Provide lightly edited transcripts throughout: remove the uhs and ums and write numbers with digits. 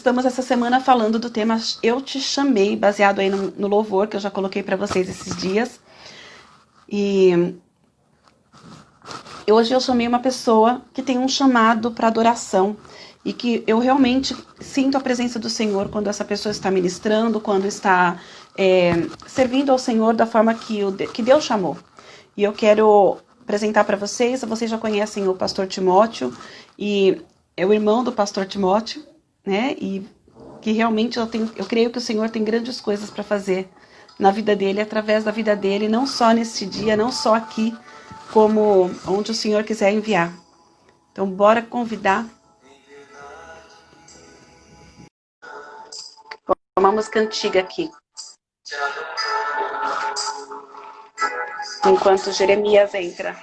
estamos essa semana falando do tema Eu Te Chamei, baseado aí no louvor que eu já coloquei para vocês esses dias. E hoje eu chamei uma pessoa que tem um chamado para adoração e que eu realmente sinto a presença do Senhor quando essa pessoa está ministrando, quando está servindo ao Senhor da forma que Deus chamou. E eu quero apresentar para vocês já conhecem o pastor Timóteo, e é o irmão do pastor Timóteo, né? E que realmente eu creio que o Senhor tem grandes coisas para fazer na vida dele, através da vida dele, não só neste dia, não só aqui, como onde o Senhor quiser enviar. Então, bora convidar. Uma música antiga aqui. Enquanto Jeremias entra.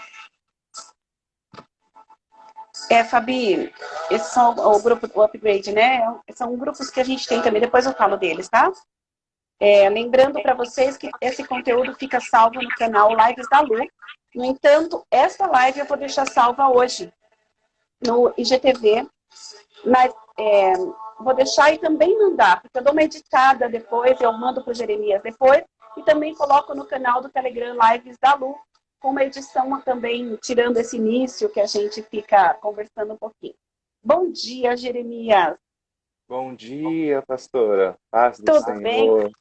Fabi, esses são o grupo, o Upgrade, né? São grupos que a gente tem também, depois eu falo deles, tá? Lembrando para vocês que esse conteúdo fica salvo no canal Lives da Lu. No entanto, esta live eu vou deixar salva hoje no IGTV, mas vou deixar e também mandar, porque eu dou uma editada depois, eu mando para o Jeremias depois, e também coloco no canal do Telegram Lives da Lu, com uma edição também, tirando esse início que a gente fica conversando um pouquinho. Bom dia, Jeremias. Bom dia, pastora. Paz do Tudo Senhor. Bem?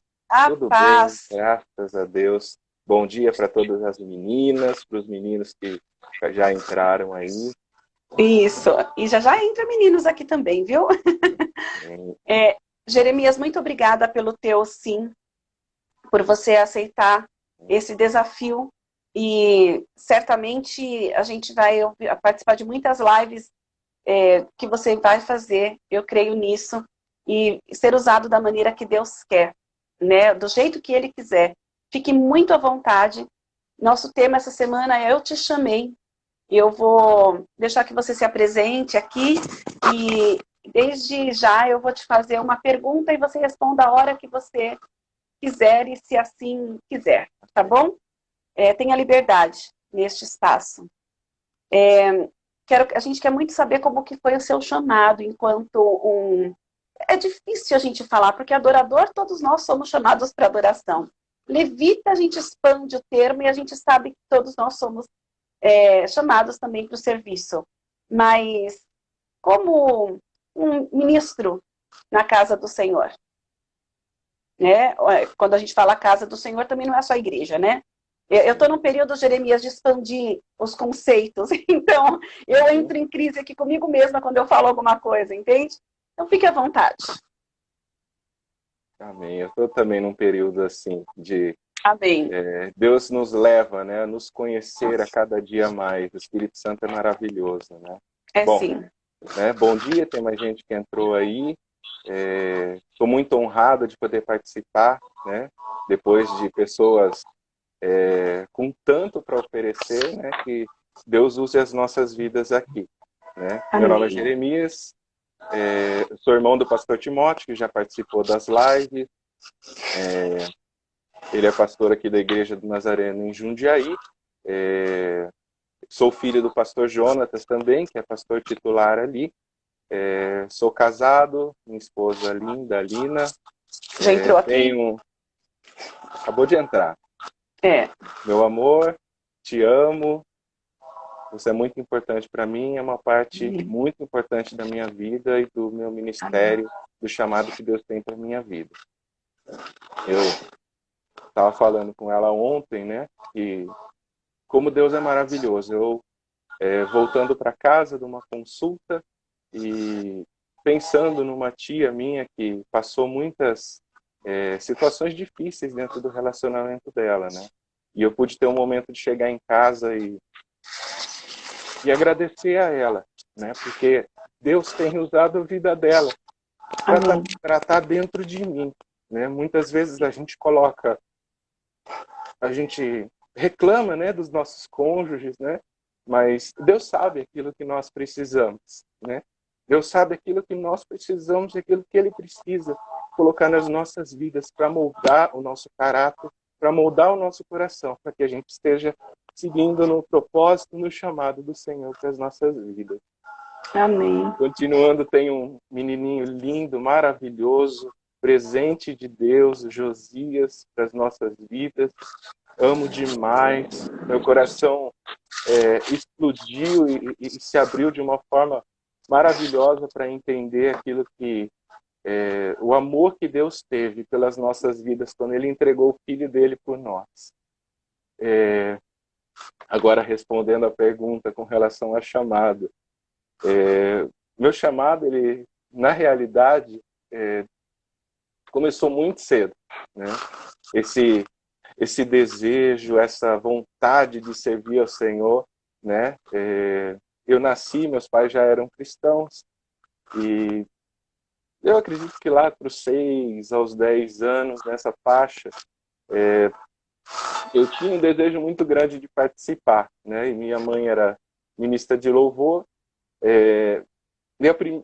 Tudo Paz. bem, graças a Deus. Bom dia para todas as meninas, para os meninos que já entraram aí. Isso. E já entra meninos aqui também, viu? Jeremias, muito obrigada pelo teu sim, por você aceitar esse desafio. E certamente a gente vai participar de muitas lives que você vai fazer, eu creio nisso, e ser usado da maneira que Deus quer, né? Do jeito que Ele quiser. Fique muito à vontade. Nosso tema essa semana é Eu Te Chamei. Eu vou deixar que você se apresente aqui e desde já eu vou te fazer uma pergunta e você responda a hora que você quiser e se assim quiser, tá bom? Tenha liberdade neste espaço. A gente quer muito saber como que foi o seu chamado enquanto É difícil a gente falar, porque adorador, todos nós somos chamados para adoração. Levita, a gente expande o termo e a gente sabe que todos nós somos chamados também para o serviço. Mas como um ministro na casa do Senhor, né? Quando a gente fala casa do Senhor, também não é só a igreja, né? Eu estou num período, Jeremias, de expandir os conceitos. Então, eu entro em crise aqui comigo mesma quando eu falo alguma coisa, entende? Então, fique à vontade. Amém. Eu estou também num período assim de... Amém. Deus nos leva, né, a nos conhecer a cada dia mais. O Espírito Santo é maravilhoso, né? Bom, Sim. Bom dia, tem mais gente que entrou aí. Estou muito honrado de poder participar, né? Depois de pessoas com tanto para oferecer, né? Que Deus use as nossas vidas aqui, né? Meu nome é Jeremias, sou irmão do pastor Timóteo, que já participou das lives. Ele é pastor aqui da Igreja do Nazareno em Jundiaí. Sou filho do pastor Jonatas também, que é pastor titular ali. Sou casado, minha esposa linda, Lina. Já entrou aqui? Acabou de entrar. Meu amor, te amo. Você é muito importante para mim, é uma parte muito importante da minha vida e do meu ministério, do chamado que Deus tem para minha vida. Eu estava falando com ela ontem, né? E como Deus é maravilhoso. Eu voltando para casa de uma consulta e pensando numa tia minha que passou muitas situações difíceis dentro do relacionamento dela, né? E eu pude ter um momento de chegar em casa e agradecer a ela, né? Porque Deus tem usado a vida dela para estar dentro de mim, né? Muitas vezes a gente reclama, né, dos nossos cônjuges, né? Mas Deus sabe aquilo que nós precisamos, né? Deus sabe aquilo que nós precisamos e aquilo que Ele precisa colocar nas nossas vidas para moldar o nosso caráter, para moldar o nosso coração, para que a gente esteja seguindo no propósito, no chamado do Senhor para as nossas vidas. Amém. Continuando, tem um menininho lindo, maravilhoso, presente de Deus, Josias, para as nossas vidas. Amo demais. Meu coração explodiu e se abriu de uma forma maravilhosa para entender aquilo que o amor que Deus teve pelas nossas vidas quando Ele entregou o Filho dele por nós. Agora, respondendo a pergunta com relação a chamado. Meu chamado, ele, na realidade, começou muito cedo, né? Esse desejo, essa vontade de servir ao Senhor, né? Eu nasci, meus pais já eram cristãos, e eu acredito que lá para os 6 aos 10 anos, nessa faixa, eu tinha um desejo muito grande de participar, né? E minha mãe era ministra de louvor.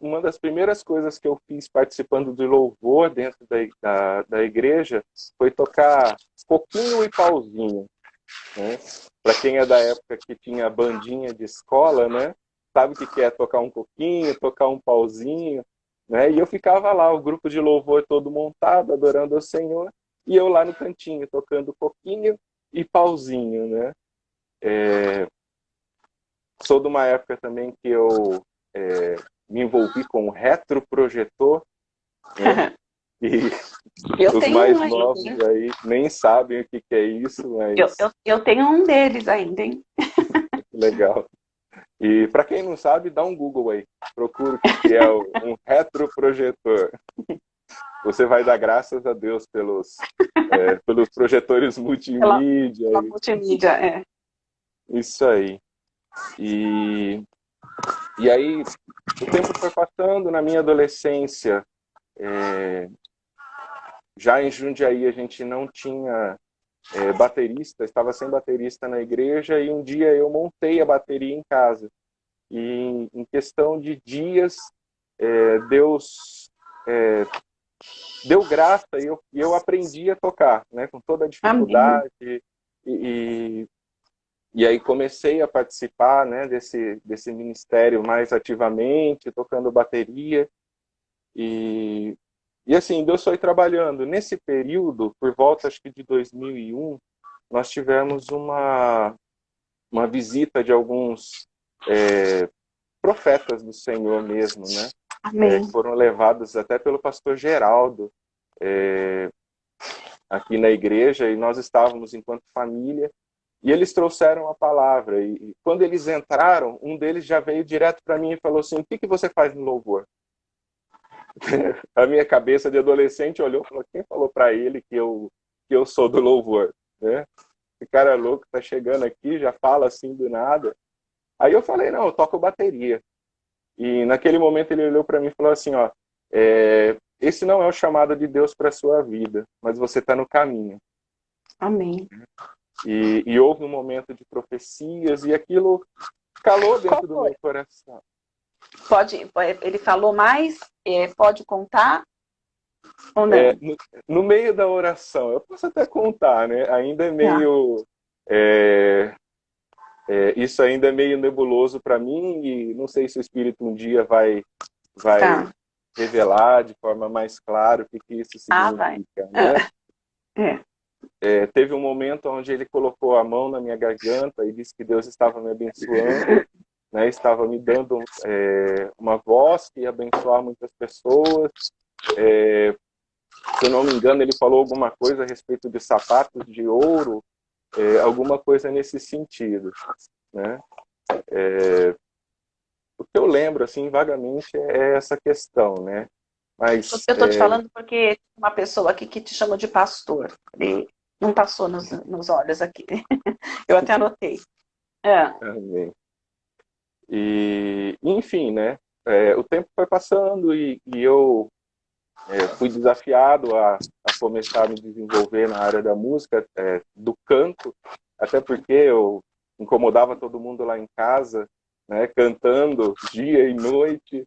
Uma das primeiras coisas que eu fiz participando do louvor dentro da igreja foi tocar coquinho e pauzinho, né? Para quem é da época que tinha bandinha de escola, né? Sabe o que é tocar um coquinho, tocar um pauzinho, né? E eu ficava lá, o grupo de louvor todo montado, adorando ao Senhor, e eu lá no cantinho, tocando coquinho e pauzinho, né? Sou de uma época também que eu me envolvi com o retroprojetor, né? E os mais novos aí nem sabem o que é isso, mas... Eu tenho um deles ainda, hein? Legal. E para quem não sabe, dá um Google aí. Procura o que é um retroprojetor. Você vai dar graças a Deus pelos projetores multimídia. Pela multimídia, Isso aí. E aí, o tempo foi passando. Na minha adolescência, já em Jundiaí, a gente não tinha baterista, estava sem baterista na igreja, e um dia eu montei a bateria em casa. E em questão de dias, Deus deu graça e eu aprendi a tocar, né, com toda a dificuldade. E aí comecei a participar, né, desse ministério mais ativamente, tocando bateria. E assim, Deus foi trabalhando. Nesse período, por volta acho que de 2001, nós tivemos uma visita de alguns profetas do Senhor mesmo, né? Foram levados até pelo pastor Geraldo aqui na igreja, e nós estávamos enquanto família, e eles trouxeram a palavra. E quando eles entraram, um deles já veio direto para mim e falou assim: o que você faz no louvor? A minha cabeça de adolescente olhou e falou: quem falou para ele que eu sou do louvor, né? Esse cara louco tá chegando aqui, já fala assim do nada. Aí eu falei: não, eu toco bateria. E naquele momento ele olhou para mim e falou assim: ó, esse não é o chamado de Deus para sua vida, mas você está no caminho. Amém. E houve um momento de profecias, e aquilo calou dentro do meu coração. Ele falou mais? Pode contar? Ou não? No meio da oração, eu posso até contar, né? Ainda é meio... isso ainda é meio nebuloso para mim, e não sei se o Espírito um dia vai revelar de forma mais clara o que isso significa, né? Teve um momento onde ele colocou a mão na minha garganta e disse que Deus estava me abençoando, né? Estava me dando uma voz que ia abençoar muitas pessoas. Se eu não me engano, ele falou alguma coisa a respeito de sapatos de ouro, alguma coisa nesse sentido, né? O que eu lembro, assim, vagamente, é essa questão, né? Mas, eu estou te falando porque uma pessoa aqui que te chamou de pastor. Ele não passou nos olhos aqui. Eu até anotei. Amém. E, enfim, né? O tempo foi passando e eu fui desafiado a começar a me desenvolver na área da música, do canto, até porque eu incomodava todo mundo lá em casa, né, cantando dia e noite.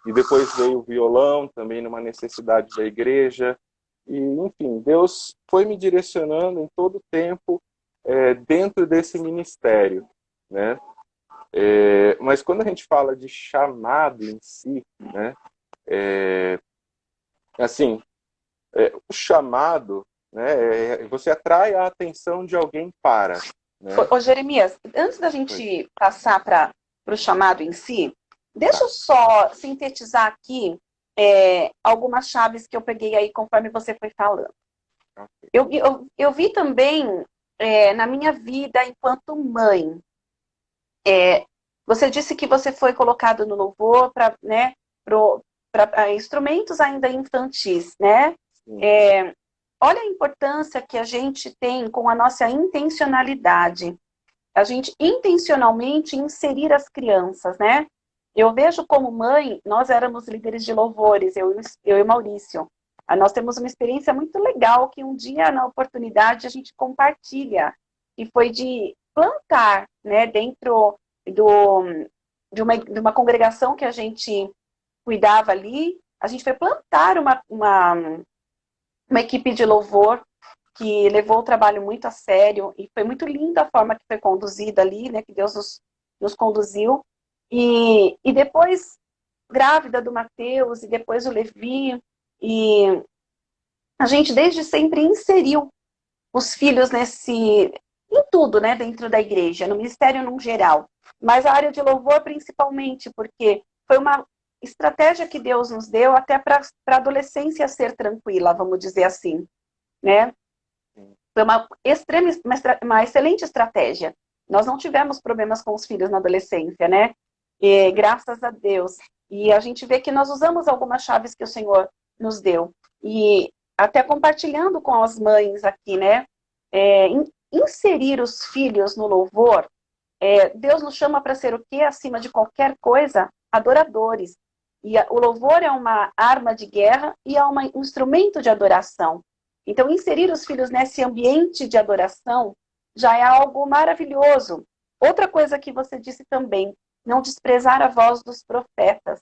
E depois veio o violão, também numa necessidade da igreja. E, enfim, Deus foi me direcionando em todo o tempo dentro desse ministério, né? Mas quando a gente fala de chamado em si, né? Assim, o chamado, né? Você atrai a atenção de alguém para, né? Ô, Jeremias, antes da gente passar para o chamado em si, deixa eu só sintetizar aqui algumas chaves que eu peguei aí conforme você foi falando. Eu vi também na minha vida enquanto mãe. Você disse que você foi colocado no louvor para, né, para instrumentos ainda infantis, né? Olha a importância que a gente tem com a nossa intencionalidade. A gente intencionalmente inserir as crianças, né? Eu vejo como mãe, nós éramos líderes de louvores, eu e Maurício. Nós temos uma experiência muito legal que um dia, na oportunidade, a gente compartilha. E foi de plantar, né, dentro de uma congregação que a gente cuidava ali, a gente foi plantar uma equipe de louvor que levou o trabalho muito a sério, e foi muito linda a forma que foi conduzida ali, né, que Deus nos conduziu. E depois, grávida do Mateus, e depois o Levi, e a gente desde sempre inseriu os filhos em tudo, né, dentro da igreja, no ministério no geral. Mas a área de louvor principalmente, porque foi uma estratégia que Deus nos deu até para a adolescência ser tranquila, vamos dizer assim, né? Foi uma excelente estratégia. Nós não tivemos problemas com os filhos na adolescência, né? E, graças a Deus. E a gente vê que nós usamos algumas chaves que o Senhor nos deu. E até compartilhando com as mães aqui, né? Inserir os filhos no louvor, Deus nos chama para ser o quê? Acima de qualquer coisa, adoradores. E o louvor é uma arma de guerra e é um instrumento de adoração. Então, inserir os filhos nesse ambiente de adoração já é algo maravilhoso. Outra coisa que você disse também, não desprezar a voz dos profetas.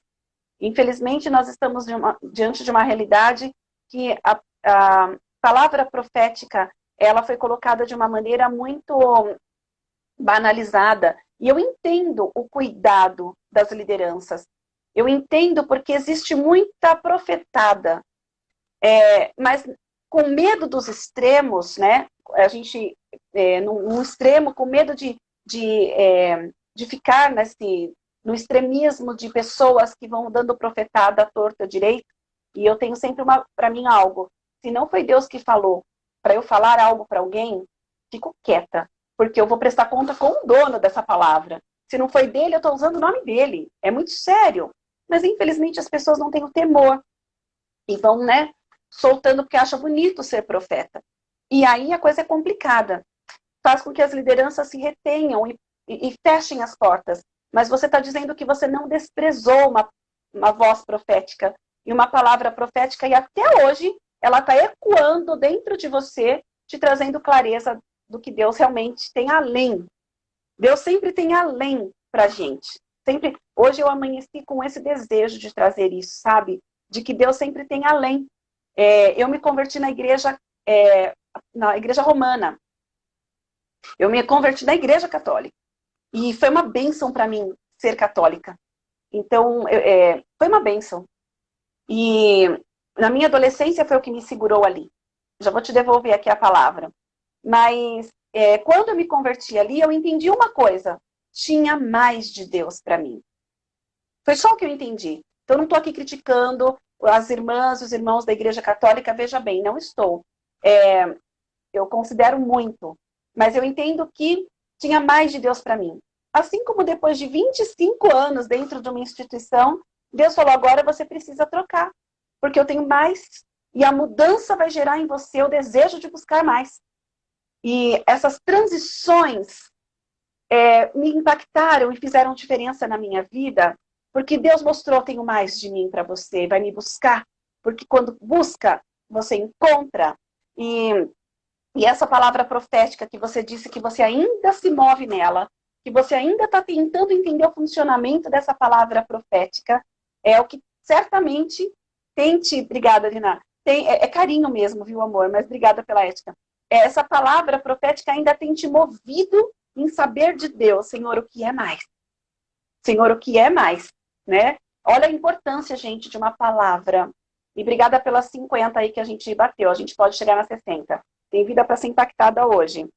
Infelizmente, nós estamos diante de uma realidade que a palavra profética, ela foi colocada de uma maneira muito banalizada. E eu entendo o cuidado das lideranças. Eu entendo porque existe muita profetada. Mas com medo dos extremos, né? A gente, num extremo, com medo de ficar no extremismo de pessoas que vão dando profetada à torta direito. E eu tenho sempre para mim algo. Se não foi Deus que falou para eu falar algo para alguém, fico quieta, porque eu vou prestar conta com o dono dessa palavra. Se não foi dele, eu estou usando o nome dele. É muito sério. Mas, infelizmente, as pessoas não têm o temor. E vão, né, soltando porque acha bonito ser profeta. E aí a coisa é complicada. Faz com que as lideranças se retenham e fechem as portas. Mas você está dizendo que você não desprezou uma voz profética e uma palavra profética, e até hoje ela está ecoando dentro de você, te trazendo clareza do que Deus realmente tem além. Deus sempre tem além para a gente. Sempre. Hoje eu amanheci com esse desejo de trazer isso, sabe? De que Deus sempre tem além. Eu me converti na igreja romana. Eu me converti na igreja católica. E foi uma bênção para mim ser católica. Então, foi uma bênção. E na minha adolescência foi o que me segurou ali. Já vou te devolver aqui a palavra. Mas quando eu me converti ali, eu entendi uma coisa. Tinha mais de Deus para mim. Foi só o que eu entendi. Então, eu não estou aqui criticando as irmãs, os irmãos da Igreja Católica. Veja bem, não estou. Eu considero muito. Mas eu entendo que tinha mais de Deus para mim. Assim como depois de 25 anos dentro de uma instituição, Deus falou, agora você precisa trocar. Porque eu tenho mais. E a mudança vai gerar em você o desejo de buscar mais. E essas transições me impactaram e fizeram diferença na minha vida, porque Deus mostrou, tenho mais de mim para você, vai me buscar. Porque quando busca, você encontra. E essa palavra profética que você disse que você ainda se move nela, que você ainda está tentando entender o funcionamento dessa palavra profética, é o que certamente obrigada, Lina, é carinho mesmo, viu, amor? Mas obrigada pela ética. Essa palavra profética ainda tem te movido em saber de Deus, Senhor, o que é mais. Senhor, o que é mais, né? Olha a importância, gente, de uma palavra. E obrigada pelas 50 aí que a gente bateu. A gente pode chegar nas 60. Tem vida para ser impactada hoje.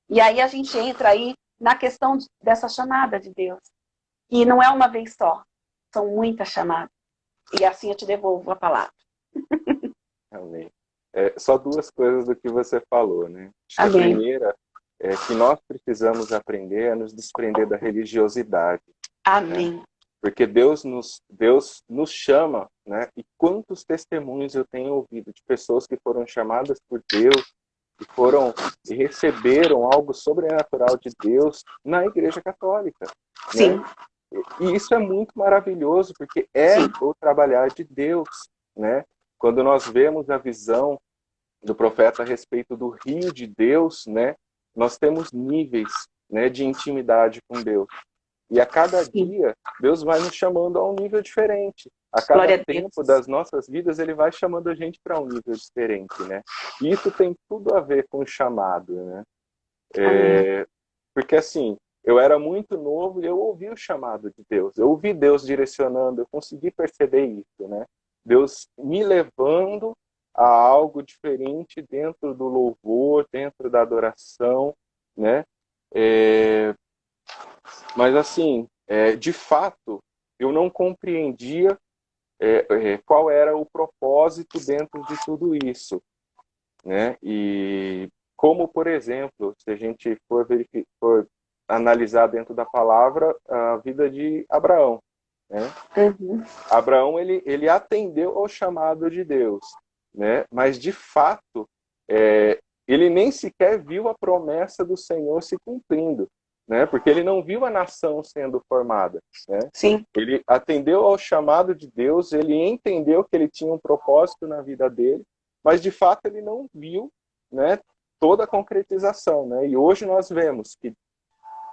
E aí a gente entra aí na questão dessa chamada de Deus. E não é uma vez só. São muitas chamadas. E assim eu te devolvo a palavra. Amém. Só duas coisas do que você falou, né? A Amém. primeira é que nós precisamos aprender a nos desprender da religiosidade. Amém. Né? Porque Deus nos chama, né? E quantos testemunhos eu tenho ouvido de pessoas que foram chamadas por Deus e receberam algo sobrenatural de Deus na Igreja Católica. Sim. Né? E isso é muito maravilhoso, porque Sim. o trabalhar de Deus, né? Quando nós vemos a visão do profeta a respeito do rio de Deus, né? Nós temos níveis, né, de intimidade com Deus. E a cada dia, Deus vai nos chamando a um nível diferente. A cada tempo das nossas vidas, Ele vai chamando a gente para um nível diferente, né? E isso tem tudo a ver com o chamado, né? Porque assim, eu era muito novo e eu ouvi o chamado de Deus. Eu ouvi Deus direcionando, eu consegui perceber isso, né? Deus me levando a algo diferente dentro do louvor, dentro da adoração, né? Mas assim, de fato, eu não compreendia qual era o propósito dentro de tudo isso, né? E como, por exemplo, se a gente for analisar dentro da palavra a vida de Abraão, né? Uhum. Abraão ele atendeu ao chamado de Deus, né? Mas de fato ele nem sequer viu a promessa do Senhor se cumprindo, né? Porque ele não viu a nação sendo formada, né? Sim. Ele atendeu ao chamado de Deus, ele entendeu que ele tinha um propósito na vida dele, mas de fato ele não viu, né, toda a concretização, né? E hoje nós vemos que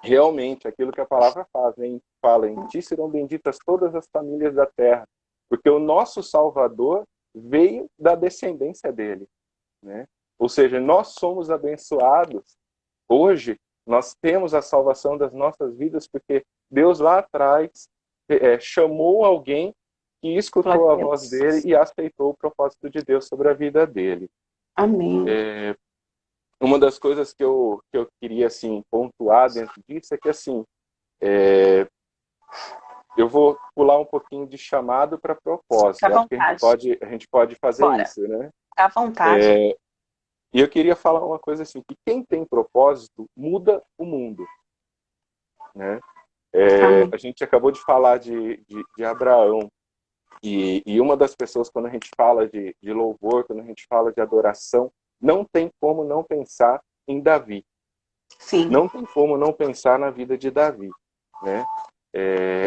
realmente aquilo que a palavra fala, em ti serão benditas todas as famílias da terra, porque o nosso Salvador veio da descendência dele, né? Ou seja, nós somos abençoados. Hoje nós temos a salvação das nossas vidas porque Deus lá atrás chamou alguém que escutou a voz dele e aceitou o propósito de Deus sobre a vida dele. Amém. Uma das coisas que eu queria assim pontuar dentro disso é que assim eu vou pular um pouquinho de chamado para propósito. Acho que a gente pode fazer isso, né? À vontade. E eu queria falar uma coisa assim, que quem tem propósito muda o mundo, né? A gente acabou de falar de Abraão, e uma das pessoas, quando a gente fala de louvor, quando a gente fala de adoração, não tem como não pensar em Davi. Sim. Não tem como não pensar na vida de Davi, né?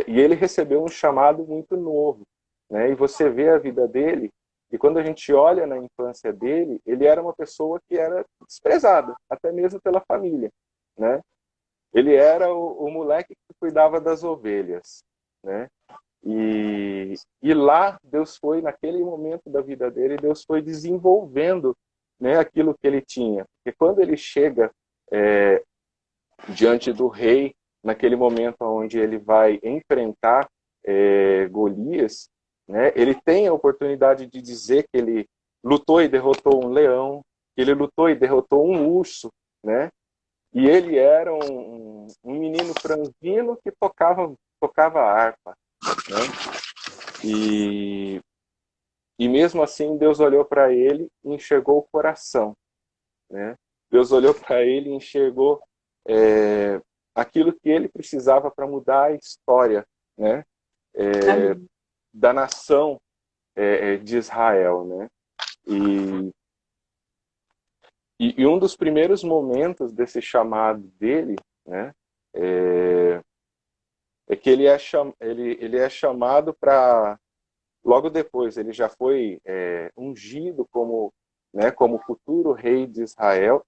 E ele recebeu um chamado muito novo, né? E você vê a vida dele, e quando a gente olha na infância dele, ele era uma pessoa que era desprezada, até mesmo pela família, né? Ele era o moleque que cuidava das ovelhas, né? E lá Deus foi, naquele momento da vida dele, Deus foi desenvolvendo, né, aquilo que ele tinha. Porque quando ele chega diante do rei, naquele momento onde ele vai enfrentar Golias, né, ele tem a oportunidade de dizer que ele lutou e derrotou um leão, que ele lutou e derrotou um urso, né? E ele era um menino franzino que tocava harpa, né? E mesmo assim Deus olhou para ele e enxergou o coração, né? Deus olhou para ele e enxergou aquilo que ele precisava para mudar a história, né? Da nação de Israel, né? E um dos primeiros momentos desse chamado dele, né, que ele é chamado para, logo depois, ele já foi ungido como, né, como futuro rei de Israel,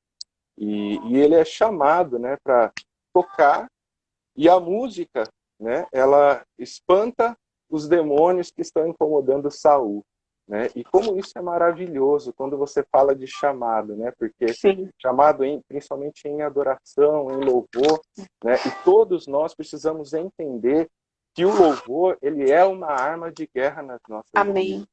e ele é chamado, né, para tocar, e a música, né, ela espanta os demônios que estão incomodando Saul, né? E como isso é maravilhoso quando você fala de chamado, né? Porque Sim. chamado principalmente em adoração, em louvor, né? E todos nós precisamos entender que o louvor, ele é uma arma de guerra nas nossas vidas. Amém. Né?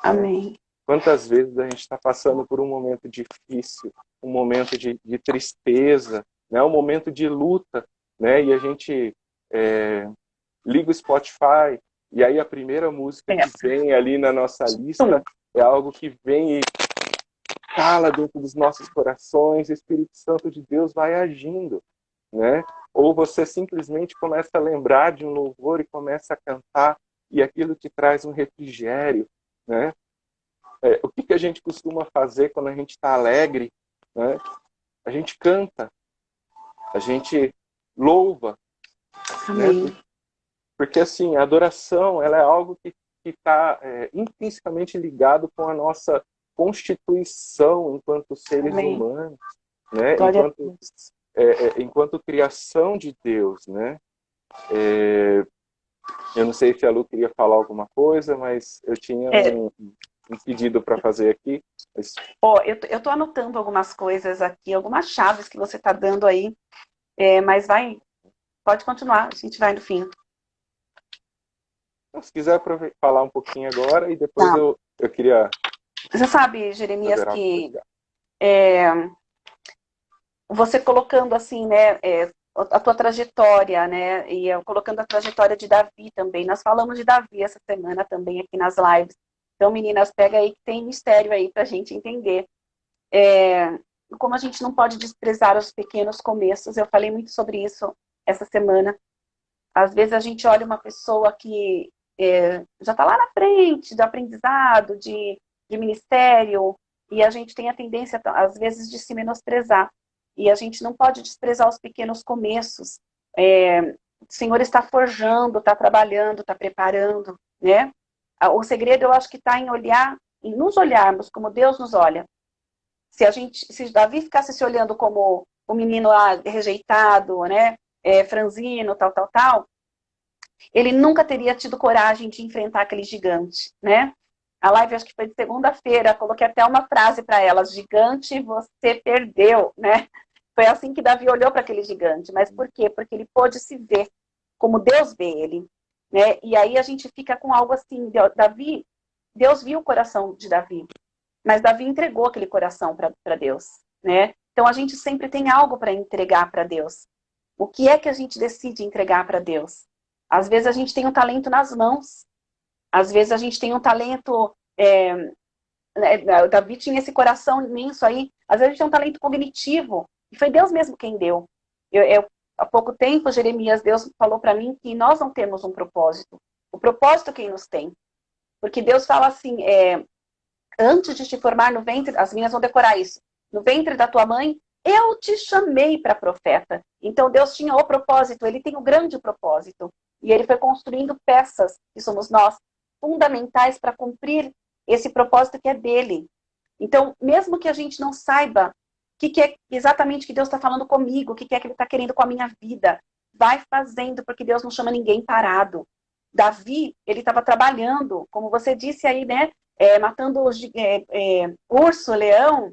Amém. Quantas vezes a gente está passando por um momento difícil, um momento de tristeza, né? Um momento de luta, né? E a gente liga o Spotify, e aí a primeira música que vem ali na nossa lista é algo que vem e cala dentro dos nossos corações, o Espírito Santo de Deus vai agindo, né? Ou você simplesmente começa a lembrar de um louvor e começa a cantar, e aquilo te traz um refrigério, né? O que a gente costuma fazer quando a gente está alegre, né? A gente canta, a gente louva, Amém. né? Porque assim, a adoração, ela é algo que está intrinsecamente ligado com a nossa constituição enquanto seres Amém. humanos, né? Enquanto criação de Deus, né? Eu não sei se a Lu queria falar alguma coisa, mas eu tinha um pedido para fazer aqui. Mas... eu tô anotando algumas coisas aqui, algumas chaves que você está dando aí, mas pode continuar, a gente vai no fim. Se quiser falar um pouquinho agora e depois eu queria... Você sabe, Jeremias, que você colocando assim, né, a tua trajetória, né, e eu colocando a trajetória de Davi também. Nós falamos de Davi essa semana também aqui nas lives. Então, meninas, pega aí que tem mistério aí pra gente entender. Como a gente não pode desprezar os pequenos começos, eu falei muito sobre isso essa semana. Às vezes a gente olha uma pessoa que já está lá na frente, de aprendizado, de ministério, e a gente tem a tendência, às vezes, de se menosprezar. E a gente não pode desprezar os pequenos começos. O Senhor está forjando, está trabalhando, está preparando, né? O segredo, eu acho que está em nos olharmos como Deus nos olha. Se Davi ficasse se olhando como o menino lá rejeitado, né? Franzino, tal, ele nunca teria tido coragem de enfrentar aquele gigante, né? A live, acho que foi de segunda-feira, coloquei até uma frase para elas: gigante, você perdeu, né? Foi assim que Davi olhou para aquele gigante. Mas por quê? Porque ele pôde se ver como Deus vê ele, né? E aí a gente fica com algo assim, Deus viu o coração de Davi, mas Davi entregou aquele coração para Deus, né? Então a gente sempre tem algo para entregar para Deus. O que é que a gente decide entregar para Deus? Às vezes a gente tem um talento nas mãos. Às vezes a gente tem um talento... o Davi tinha esse coração imenso aí. Às vezes a gente tem um talento cognitivo. E foi Deus mesmo quem deu. Há pouco tempo, Jeremias, Deus falou para mim que nós não temos um propósito. O propósito quem nos tem. Porque Deus fala assim, antes de te formar no ventre, as minhas vão decorar isso, no ventre da tua mãe, eu te chamei para profeta. Então Deus tinha o propósito, ele tem o grande propósito. E ele foi construindo peças, que somos nós, fundamentais para cumprir esse propósito que é dele. Então, mesmo que a gente não saiba o que é exatamente que Deus está falando comigo, o que é que ele está querendo com a minha vida, vai fazendo, porque Deus não chama ninguém parado. Davi, ele estava trabalhando, como você disse aí, né? Matando urso, leão.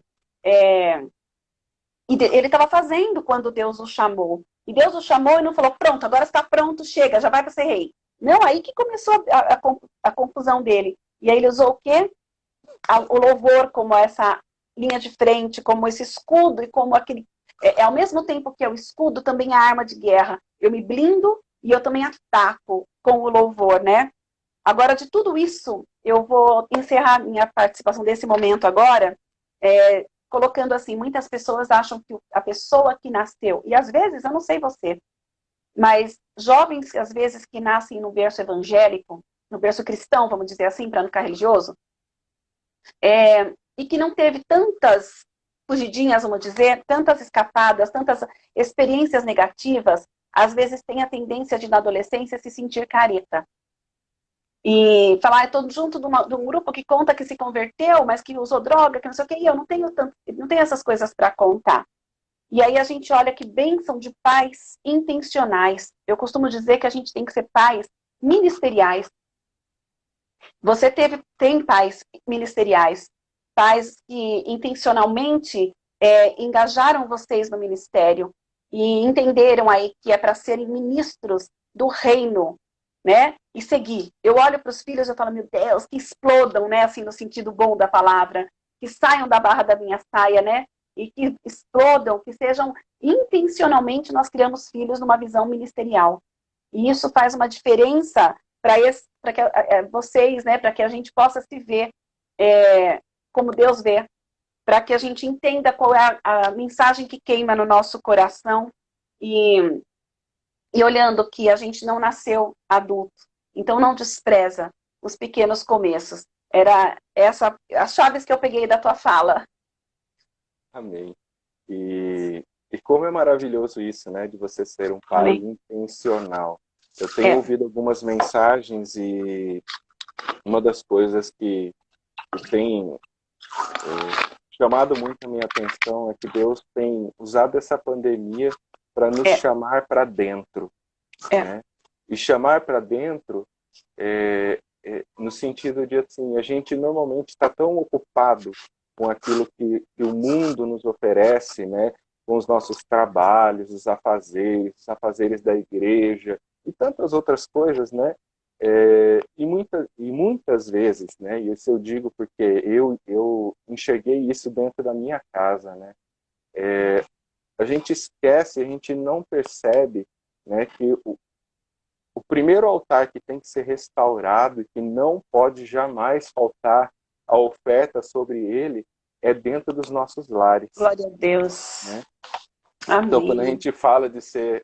E ele estava fazendo quando Deus o chamou. E Deus o chamou e não falou, pronto, agora está pronto, chega, já vai para ser rei. Não, aí que começou a confusão dele. E aí ele usou o quê? O louvor como essa linha de frente, como esse escudo e como aquele... ao mesmo tempo que é o escudo, também é a arma de guerra. Eu me blindo e eu também ataco com o louvor, né? Agora, de tudo isso, eu vou encerrar minha participação desse momento agora, colocando assim, muitas pessoas acham que a pessoa que nasceu, e às vezes, eu não sei você, mas jovens, às vezes, que nascem no berço evangélico, no berço cristão, vamos dizer assim, para não ficar religioso, e que não teve tantas fugidinhas, vamos dizer, tantas escapadas, tantas experiências negativas, às vezes tem a tendência de, na adolescência, se sentir careta. E falar, estou junto de um grupo que conta que se converteu, mas que usou droga, que não sei o quê, e eu não tenho essas coisas para contar. E aí a gente olha que bênção de pais intencionais. Eu costumo dizer que a gente tem que ser pais ministeriais. Você tem pais ministeriais, pais que intencionalmente engajaram vocês no ministério e entenderam aí que é para serem ministros do reino, né? E seguir. Eu olho para os filhos e eu falo, meu Deus, que explodam, né? Assim, no sentido bom da palavra, que saiam da barra da minha saia, né? E que explodam, que sejam intencionalmente nós criamos filhos numa visão ministerial. E isso faz uma diferença para que vocês, né? Para que a gente possa se ver como Deus vê, para que a gente entenda qual é a mensagem que queima no nosso coração e olhando que a gente não nasceu adulto. Então não despreza os pequenos começos. Era essa as chaves que eu peguei da tua fala. Amém. E como é maravilhoso isso, né? De você ser um pai intencional. Eu tenho ouvido algumas mensagens e uma das coisas que tem chamado muito a minha atenção é que Deus tem usado essa pandemia para nos chamar para dentro. Né? E chamar para dentro no sentido de, assim, a gente normalmente está tão ocupado com aquilo que o mundo nos oferece, né? Com os nossos trabalhos, os afazeres da igreja e tantas outras coisas, né? E muitas vezes, né? E isso eu digo porque eu enxerguei isso dentro da minha casa, né? A gente esquece, a gente não percebe, né? Que o primeiro altar que tem que ser restaurado e que não pode jamais faltar a oferta sobre ele é dentro dos nossos lares. Glória a Deus. Né? Amém. Então, quando a gente fala de ser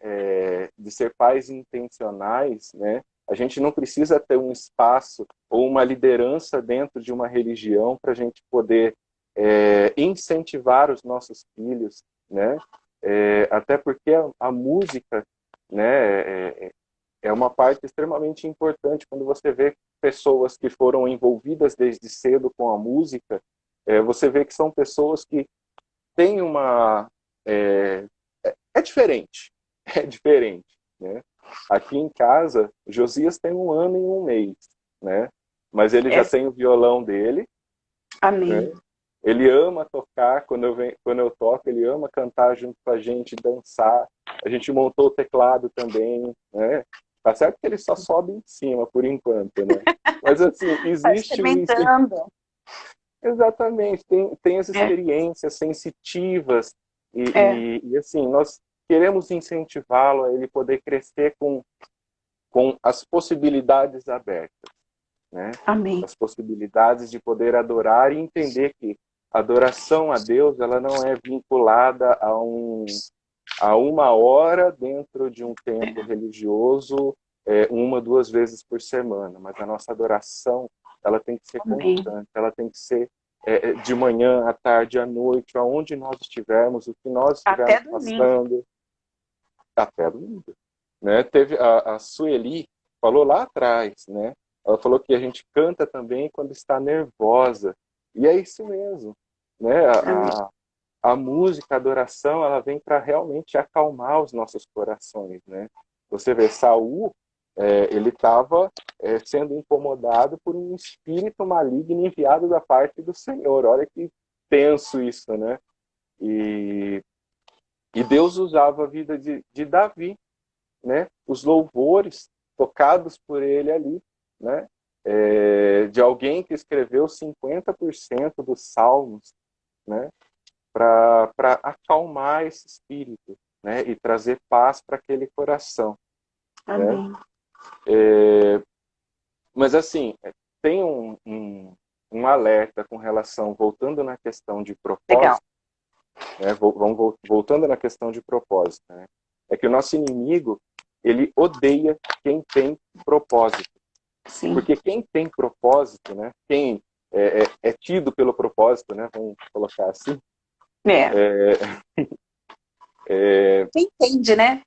pais intencionais, né, a gente não precisa ter um espaço ou uma liderança dentro de uma religião para a gente poder incentivar os nossos filhos, né? Até porque a música, né, é uma parte extremamente importante quando você vê pessoas que foram envolvidas desde cedo com a música, você vê que são pessoas que têm uma... É diferente, é diferente, né? Aqui em casa, Josias tem 1 ano e 1 mês, né? Mas ele já tem o violão dele. Amém. Né? Ele ama tocar, quando eu toco, ele ama cantar junto com a gente, dançar. A gente montou o teclado também, né? Tá certo que ele só sobe em cima, por enquanto, né? Mas, assim, existe isso. Exatamente, tem as experiências sensitivas e, assim, nós queremos incentivá-lo a ele poder crescer com as possibilidades abertas, né? Amém. As possibilidades de poder adorar e entender que a adoração a Deus, ela não é vinculada a 1 hora dentro de um templo religioso, 1, 2 vezes por semana, mas a nossa adoração, ela tem que ser constante, ela tem que ser de manhã, à tarde, à noite, aonde nós estivermos, o que nós estivermos passando, até domingo. Né? Teve a Sueli falou lá atrás, né? Ela falou que a gente canta também quando está nervosa, e é isso mesmo, né? A música, a adoração, ela vem para realmente acalmar os nossos corações, né? Você vê, Saul, ele estava sendo incomodado por um espírito maligno enviado da parte do Senhor. Olha que tenso isso, né? E Deus usava a vida de Davi, né? Os louvores tocados por ele ali, né? De alguém que escreveu 50% dos salmos, né? Para acalmar esse espírito, né? E trazer paz para aquele coração. Amém. Né? Mas, assim, tem um alerta com relação, voltando na questão de propósito, né? Voltando na questão de propósito, né? É que o nosso inimigo, ele odeia quem tem propósito. Sim. Porque quem tem propósito, né? Quem é tido pelo propósito, né? Vamos colocar assim. Quem entende, né?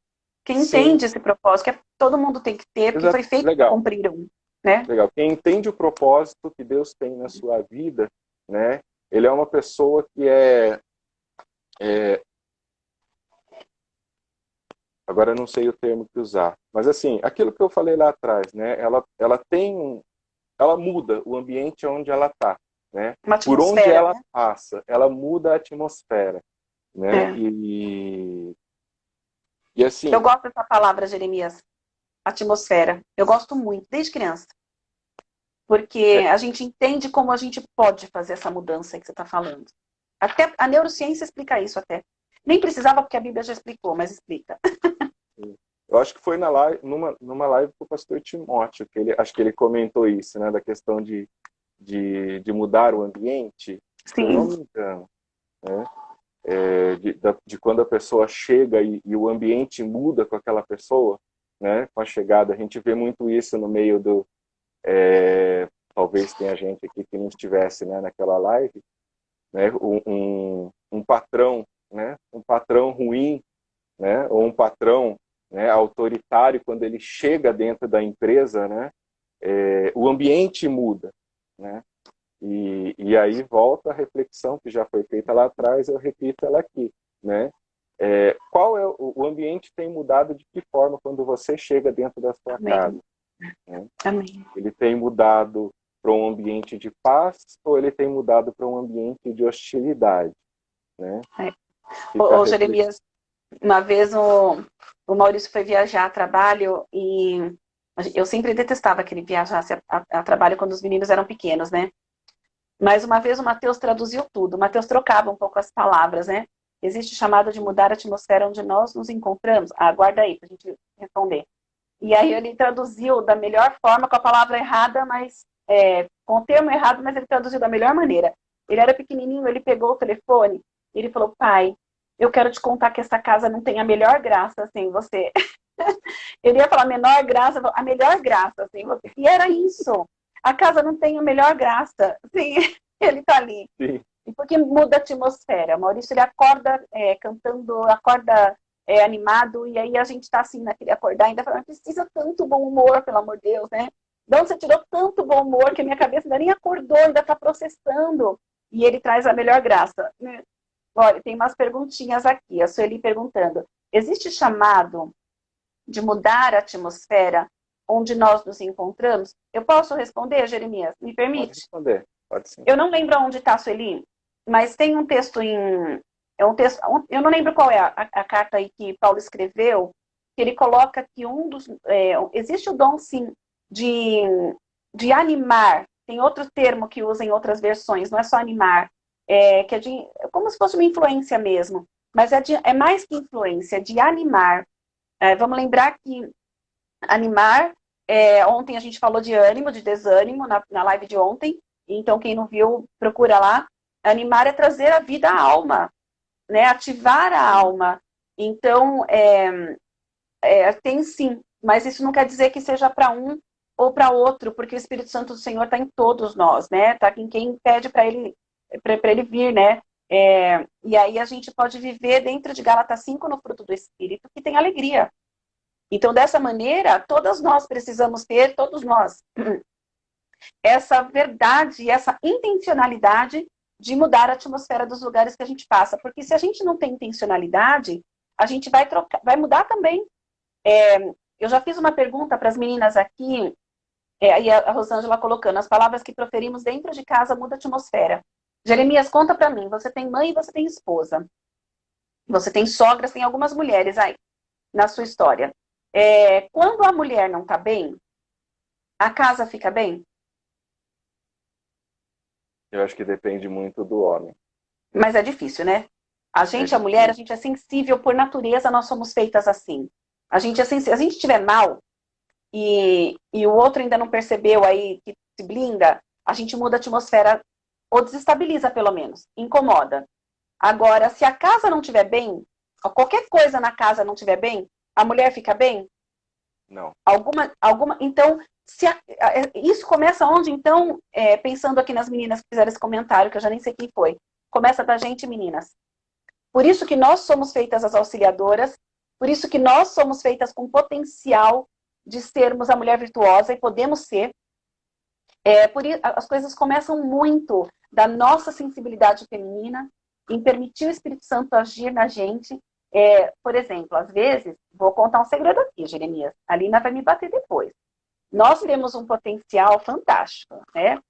Quem entende esse propósito, que todo mundo tem que ter, porque foi feito para cumprir um. Né? Legal. Quem entende o propósito que Deus tem na sua vida, né? Ele é uma pessoa que agora eu não sei o termo que usar, mas, assim, aquilo que eu falei lá atrás, né? Ela tem ela muda o ambiente onde ela está, né? Por onde ela, né? passa, ela muda a atmosfera, né? E assim... Eu gosto dessa palavra, Jeremias, atmosfera. Eu gosto muito, desde criança. Porque a gente entende como a gente pode fazer essa mudança que você está falando. Até a neurociência explica isso até. Nem precisava, porque a Bíblia já explicou, mas explica. Eu acho que foi numa live com o pastor Timóteo, acho que ele comentou isso, né? Da questão de mudar o ambiente, se eu não me engano, né? De quando a pessoa chega e o ambiente muda com aquela pessoa, né? Com a chegada, a gente vê muito isso no meio do... talvez tenha gente aqui que não estivesse, né, naquela live, né? Um patrão, né? Um patrão ruim, né? Ou um patrão, né, autoritário, quando ele chega dentro da empresa, né? O ambiente muda, né? E aí volta a reflexão que já foi feita lá atrás, eu repito ela aqui, né? Qual é o ambiente tem mudado de que forma quando você chega dentro da sua casa? Né? Amém. Ele tem mudado para um ambiente de paz ou ele tem mudado para um ambiente de hostilidade? Né? Ô, Jeremias, uma vez o Maurício foi viajar a trabalho e eu sempre detestava que ele viajasse a trabalho quando os meninos eram pequenos, né? Mas uma vez o Mateus traduziu tudo. O Mateus trocava um pouco as palavras, né? Existe o chamado de mudar a atmosfera onde nós nos encontramos. Aguarda aí para a gente responder. E aí ele traduziu da melhor forma, com a palavra errada, mas com o termo errado, mas ele traduziu da melhor maneira. Ele era pequenininho, ele pegou o telefone e ele falou: pai, eu quero te contar que essa casa não tem a melhor graça sem você. Ele ia falar menor graça, a melhor graça sem você. E era isso. A casa não tem a melhor graça sem ele tá ali. Sim. E porque muda a atmosfera. O Maurício, ele acorda cantando, acorda animado, e aí a gente tá assim, naquele acordar, ainda falando: precisa tanto bom humor, pelo amor de Deus, né? De onde você tirou tanto bom humor que a minha cabeça ainda nem acordou, ainda tá processando. E ele traz a melhor graça. Né? Olha, tem umas perguntinhas aqui. A Sueli perguntando: existe chamado de mudar a atmosfera onde nós nos encontramos? Eu posso responder, Jeremias? Me permite? Pode responder, pode sim. Eu não lembro onde está, Sueli, mas tem um texto eu não lembro qual é a carta aí que Paulo escreveu, que ele coloca que existe o dom, sim, de animar. Tem outro termo que usa em outras versões, não é só animar, que é como se fosse uma influência mesmo, mas é mais que influência, é de animar. Vamos lembrar que animar, ontem a gente falou de ânimo, de desânimo, na live de ontem, então quem não viu, procura lá. Animar é trazer a vida à alma, né? Ativar a alma. Então, tem sim, mas isso não quer dizer que seja para um ou para outro, porque o Espírito Santo do Senhor está em todos nós, né? Está em quem pede para ele vir, né? E aí a gente pode viver dentro de Gálatas 5 no fruto do Espírito, que tem alegria. Então, dessa maneira, todos nós precisamos ter, todos nós, essa verdade, essa intencionalidade de mudar a atmosfera dos lugares que a gente passa. Porque se a gente não tem intencionalidade, a gente vai mudar também. Eu já fiz uma pergunta para as meninas aqui, e a Rosângela colocando: as palavras que proferimos dentro de casa mudam a atmosfera. Jeremias, conta para mim, você tem mãe e você tem esposa. Você tem sogras, tem algumas mulheres aí na sua história. Quando a mulher não está bem, a casa fica bem? Eu acho que depende muito do homem. Mas é difícil, né? A mulher, a gente é sensível por natureza, nós somos feitas assim. A gente é sensível. Se a gente estiver mal e o outro ainda não percebeu aí que se blinda, a gente muda a atmosfera, ou desestabiliza pelo menos, incomoda. Agora, se a casa não estiver bem, ou qualquer coisa na casa não estiver bem, a mulher fica bem? Não. Então, isso começa onde, então, pensando aqui nas meninas que fizeram esse comentário, que eu já nem sei quem foi. Começa da gente, meninas. Por isso que nós somos feitas as auxiliadoras, por isso que nós somos feitas com potencial de sermos a mulher virtuosa, e podemos ser. As coisas começam muito da nossa sensibilidade feminina, em permitir o Espírito Santo agir na gente. Por exemplo, às vezes, vou contar um segredo aqui, Jeremias. A Lina vai me bater depois. Nós temos um potencial fantástico, né?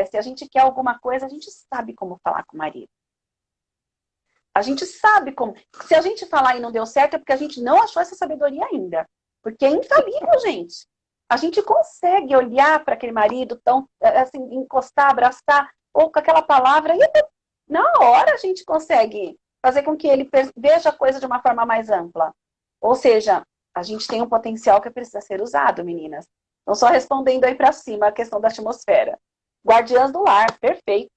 Se a gente quer alguma coisa, a gente sabe como falar com o marido. A gente sabe como. Se a gente falar e não deu certo, é porque a gente não achou essa sabedoria ainda. Porque é infalível, gente. A gente consegue olhar para aquele marido, tão, assim, encostar, abraçar, ou com aquela palavra, e na hora a gente consegue fazer com que ele veja a coisa de uma forma mais ampla. Ou seja, a gente tem um potencial que precisa ser usado, meninas. Não só respondendo aí para cima a questão da atmosfera. Guardiãs do lar, perfeito.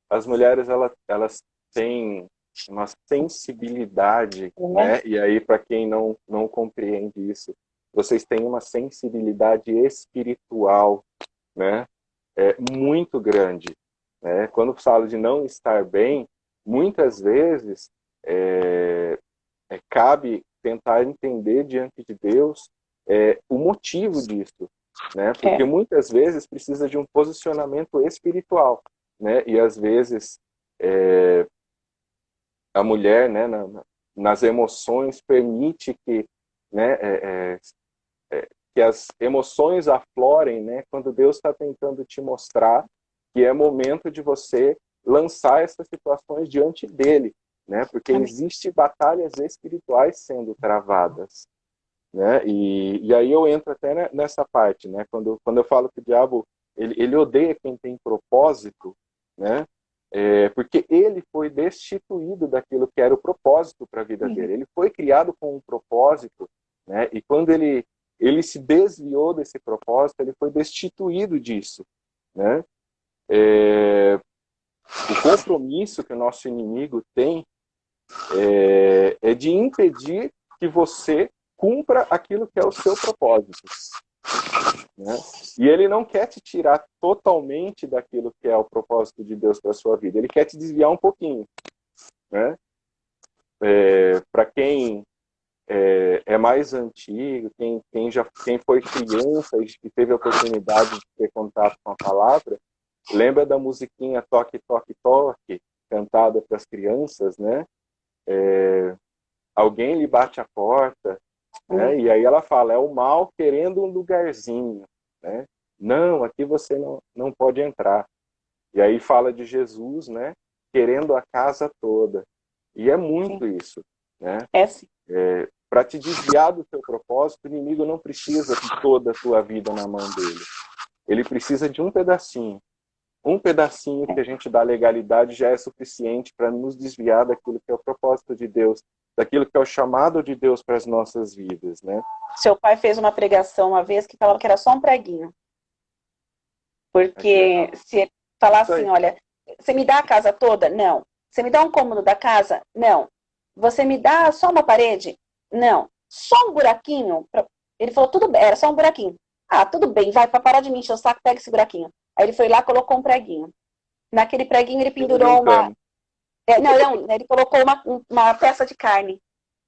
As mulheres, elas têm uma sensibilidade, né? E aí, para quem não compreende isso, vocês têm uma sensibilidade espiritual, né? Muito grande, né? Quando falo de não estar bem, muitas vezes cabe tentar entender diante de Deus o motivo disso, né? Porque muitas vezes precisa de um posicionamento espiritual, né? E às vezes a mulher, né, nas emoções permite que, né, que as emoções aflorem, né? Quando Deus está tentando te mostrar que é momento de você lançar essas situações diante dele, né? Porque existem batalhas espirituais sendo travadas, né? E aí eu entro até nessa parte, né? Quando eu falo que o diabo ele odeia quem tem propósito, né? Porque ele foi destituído daquilo que era o propósito para a vida dele. Ele foi criado com um propósito, né? E quando ele se desviou desse propósito, ele foi destituído disso, né? O compromisso que o nosso inimigo tem é de impedir que você cumpra aquilo que é o seu propósito, né? E ele não quer te tirar totalmente daquilo que é o propósito de Deus para a sua vida. Ele quer te desviar um pouquinho, né? Para quem é mais antigo, quem foi criança e teve a oportunidade de ter contato com a palavra, lembra da musiquinha Toque, Toque, Toque, cantada para as crianças, né? Alguém lhe bate a porta, né? E aí ela fala, é o mal querendo um lugarzinho, né? Não, aqui você não pode entrar. E aí fala de Jesus, né? Querendo a casa toda. E é muito isso, né? Sim. Para te desviar do teu propósito, o inimigo não precisa de toda a tua vida na mão dele. Ele precisa de um pedacinho. Um pedacinho que a gente dá legalidade já é suficiente para nos desviar daquilo que é o propósito de Deus, daquilo que é o chamado de Deus para as nossas vidas, né? Seu pai fez uma pregação uma vez que falava que era só um preguinho. Porque se falar assim, olha, você me dá a casa toda? Não. Você me dá um cômodo da casa? Não. Você me dá só uma parede? Não. Só um buraquinho? Ele falou, tudo bem, era só um buraquinho. Ah, tudo bem, vai, para parar de me encher o saco, pega esse buraquinho. Aí ele foi lá e colocou um preguinho. Naquele preguinho ele pendurou uma... Não, ele colocou uma peça de carne.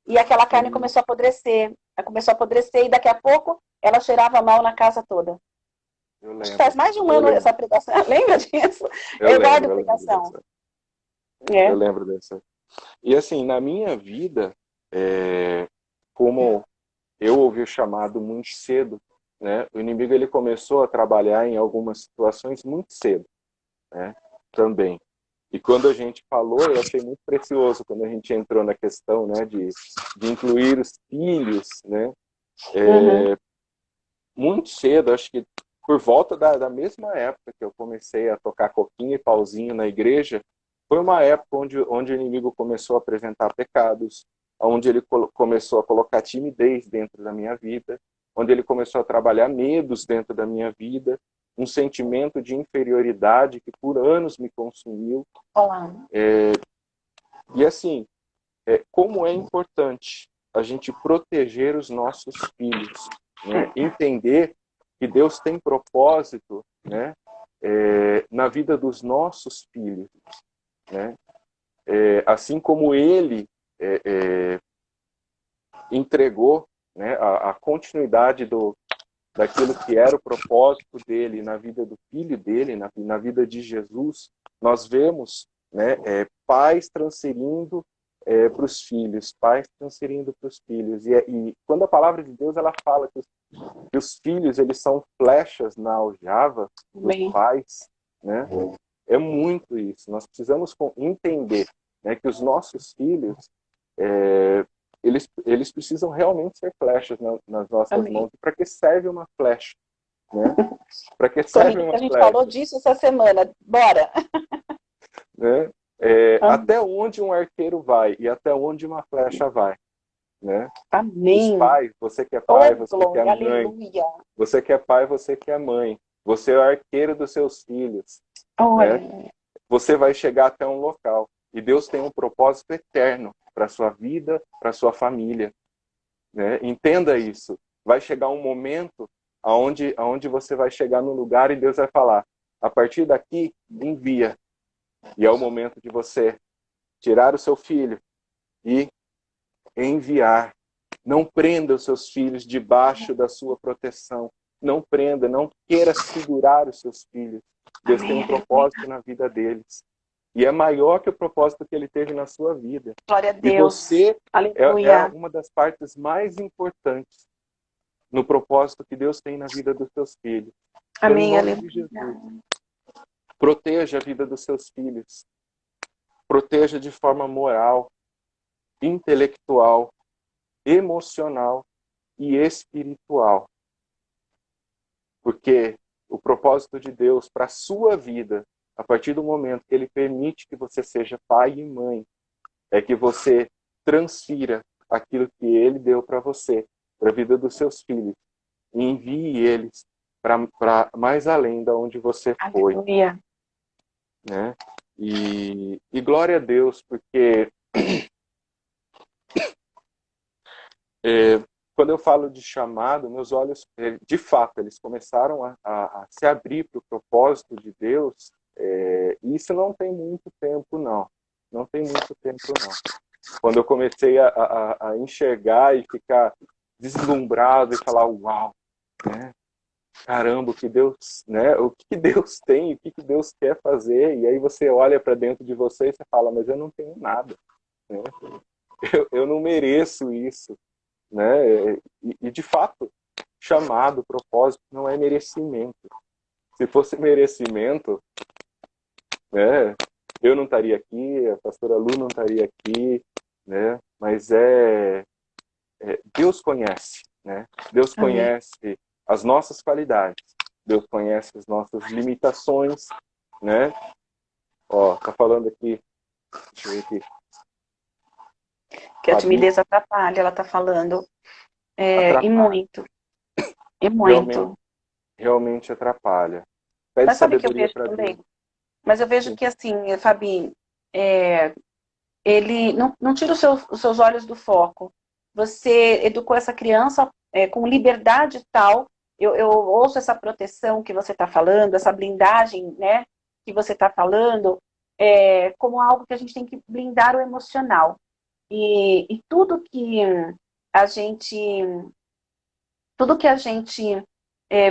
E aquela carne começou a apodrecer. Começou a apodrecer e daqui a pouco ela cheirava mal na casa toda. Faz mais de um ano essa pregação. Lembra disso? Eu guardo a pregação. Eu lembro dessa. E assim, na minha vida, como eu ouvi o chamado muito cedo, né? O inimigo ele começou a trabalhar em algumas situações muito cedo, né? Também. E quando a gente falou, eu achei muito precioso quando a gente entrou na questão, né, de incluir os filhos, né? Muito cedo, acho que por volta da mesma época que eu comecei a tocar coquinho e pauzinho na igreja, foi uma época onde o inimigo começou a apresentar pecados, onde ele começou a colocar timidez dentro da minha vida, onde ele começou a trabalhar medos dentro da minha vida, um sentimento de inferioridade que por anos me consumiu. E assim, como é importante a gente proteger os nossos filhos, né? Entender que Deus tem propósito, né? Na vida dos nossos filhos, né? Assim como Ele entregou, né, a continuidade daquilo que era o propósito dele na vida do filho dele, na vida de Jesus, nós vemos, né, pais transferindo para os filhos, pais transferindo para os filhos. E quando a palavra de Deus ela fala que os filhos eles são flechas na aljava dos pais, né? É muito isso. Nós precisamos entender, né, que os nossos filhos eles precisam realmente ser flechas nas nossas mãos. Para que serve uma flecha? Né? Para que serve uma flecha? A gente falou disso essa semana. Bora! Né? Até onde um arqueiro vai e até onde uma flecha vai. Né? Amém. Os pais, você que é pai, você que é mãe. Aleluia. Você que é pai, você que é mãe. Você é o arqueiro dos seus filhos. Né? Você vai chegar até um local. E Deus tem um propósito eterno para a sua vida, para a sua família. Né? Entenda isso. Vai chegar um momento onde você vai chegar no lugar e Deus vai falar, a partir daqui, envia. E é o momento de você tirar o seu filho e enviar. Não prenda os seus filhos debaixo da sua proteção. Não prenda, não queira segurar os seus filhos. Deus tem um propósito na vida deles. E é maior que o propósito que ele teve na sua vida. Glória a Deus. E você é uma das partes mais importantes no propósito que Deus tem na vida dos seus filhos. Amém. Em nome de Jesus. Proteja a vida dos seus filhos. Proteja de forma moral, intelectual, emocional e espiritual. Porque o propósito de Deus para a sua vida, a partir do momento que Ele permite que você seja pai e mãe, é que você transfira aquilo que Ele deu para você, para a vida dos seus filhos, e envie eles para mais além da onde você foi. Aleluia. Né? E glória a Deus, porque quando eu falo de chamado, meus olhos, de fato, eles começaram a se abrir para o propósito de Deus, e isso não tem muito tempo, não. Não tem muito tempo, não. Quando eu comecei a enxergar e ficar deslumbrado e falar, uau, né? Caramba, o que Deus, né? O que Deus tem, o que Deus quer fazer, e aí você olha para dentro de você e você fala, mas eu não tenho nada, né? Eu não mereço isso, né? E de fato, chamado, propósito, não é merecimento. Se fosse merecimento, né? Eu não estaria aqui, a pastora Lu não estaria aqui, né? Mas Deus conhece, né? Deus conhece as nossas qualidades. Deus conhece as nossas limitações, né? Ó, tá falando aqui. Deixa eu ver aqui. Que a timidez atrapalha, ela tá falando. E muito. E muito. Realmente atrapalha. Pede Mas sabe o que eu vejo pra também? Deus. Mas eu vejo que assim, Fabi, ele não tira os seus olhos do foco. Você educou essa criança com liberdade tal. Eu ouço essa proteção que você está falando, essa blindagem, né, que você está falando, como algo que a gente tem que blindar o emocional. E tudo que a gente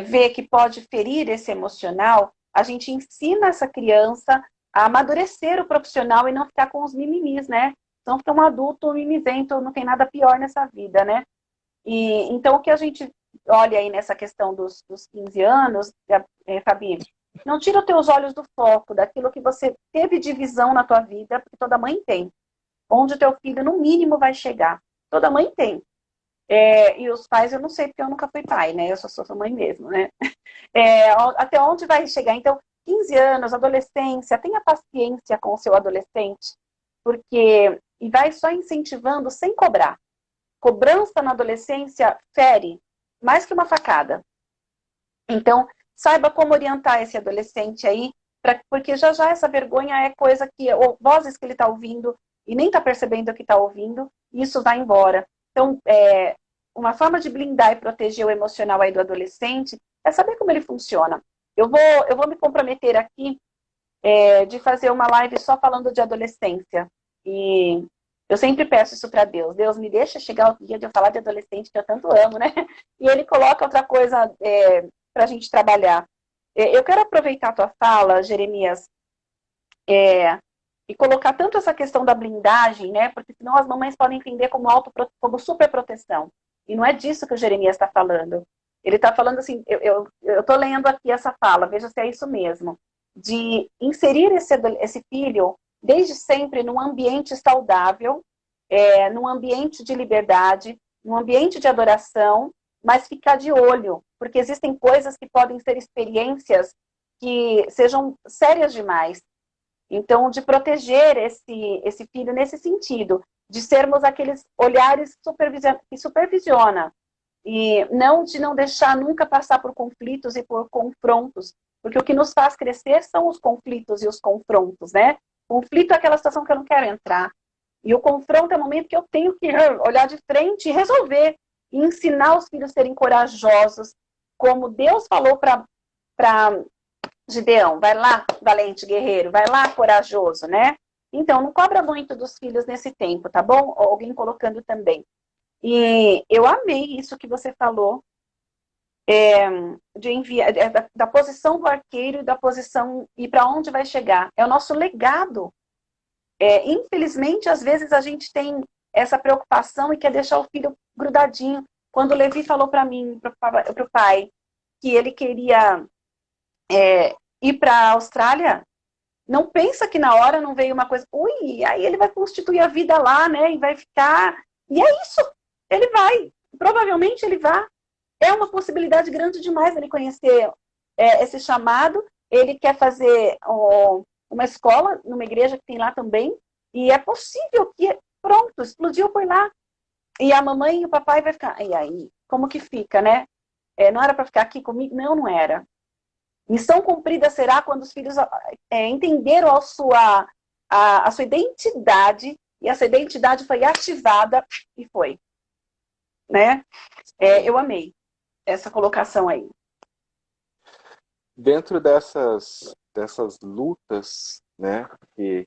vê que pode ferir esse emocional, a gente ensina essa criança a amadurecer o profissional e não ficar com os mimimis, né? Não ficar um adulto mimizento, não tem nada pior nessa vida, né? E então o que a gente olha aí nessa questão dos 15 anos, Fabi, não tira os teus olhos do foco, daquilo que você teve de visão na tua vida, porque toda mãe tem. Onde o teu filho, no mínimo, vai chegar. Toda mãe tem. E os pais, eu não sei, porque eu nunca fui pai, né? Eu só sou mãe mesmo, né? Até onde vai chegar? Então, 15 anos, adolescência, tenha paciência com o seu adolescente, e vai só incentivando sem cobrar. Cobrança na adolescência fere mais que uma facada. Então, saiba como orientar esse adolescente aí, porque já essa vergonha é coisa ou vozes que ele está ouvindo e nem está percebendo o que está ouvindo, e isso vai embora. Então, uma forma de blindar e proteger o emocional aí do adolescente é saber como ele funciona. Eu vou me comprometer aqui de fazer uma live só falando de adolescência. E eu sempre peço isso para Deus. Deus, me deixa chegar o dia de eu falar de adolescente, que eu tanto amo, né? E Ele coloca outra coisa para a gente trabalhar. Eu quero aproveitar a tua fala, Jeremias, e colocar tanto essa questão da blindagem, né? Porque senão as mamães podem entender como como superproteção. E não é disso que o Jeremias está falando. Ele está falando assim, eu estou lendo aqui essa fala, veja se é isso mesmo, de inserir esse filho desde sempre num ambiente saudável, num ambiente de liberdade, num ambiente de adoração, mas ficar de olho, porque existem coisas que podem ser experiências que sejam sérias demais. Então, de proteger esse filho nesse sentido, de sermos aqueles olhares que supervisiona, e não de não deixar nunca passar por conflitos e por confrontos, porque o que nos faz crescer são os conflitos e os confrontos, né? Conflito é aquela situação que eu não quero entrar, e o confronto é o momento que eu tenho que olhar de frente e resolver, e ensinar os filhos a serem corajosos, como Deus falou para Gideão, vai lá, valente guerreiro, vai lá, corajoso, né? Então, não cobra muito dos filhos nesse tempo, tá bom? Alguém colocando também. E eu amei isso que você falou, de enviar, da posição do arqueiro e da posição e para onde vai chegar. É o nosso legado. Infelizmente, às vezes a gente tem essa preocupação e quer deixar o filho grudadinho. Quando o Levi falou para mim, para o pai, que ele queria ir para a Austrália, não pensa que na hora não veio uma coisa, ui, aí ele vai constituir a vida lá, né, e vai ficar, e é isso, ele vai, provavelmente ele vai, é uma possibilidade grande demais ele conhecer esse chamado, ele quer fazer uma escola, numa igreja que tem lá também, e é possível que, pronto, explodiu por lá, e a mamãe e o papai vai ficar, e aí, como que fica, né? Não era para ficar aqui comigo? Não, não era. Missão cumprida será quando os filhos entenderam a sua identidade, e essa identidade foi ativada e foi. Né? Eu amei essa colocação aí. Dentro dessas lutas, né, que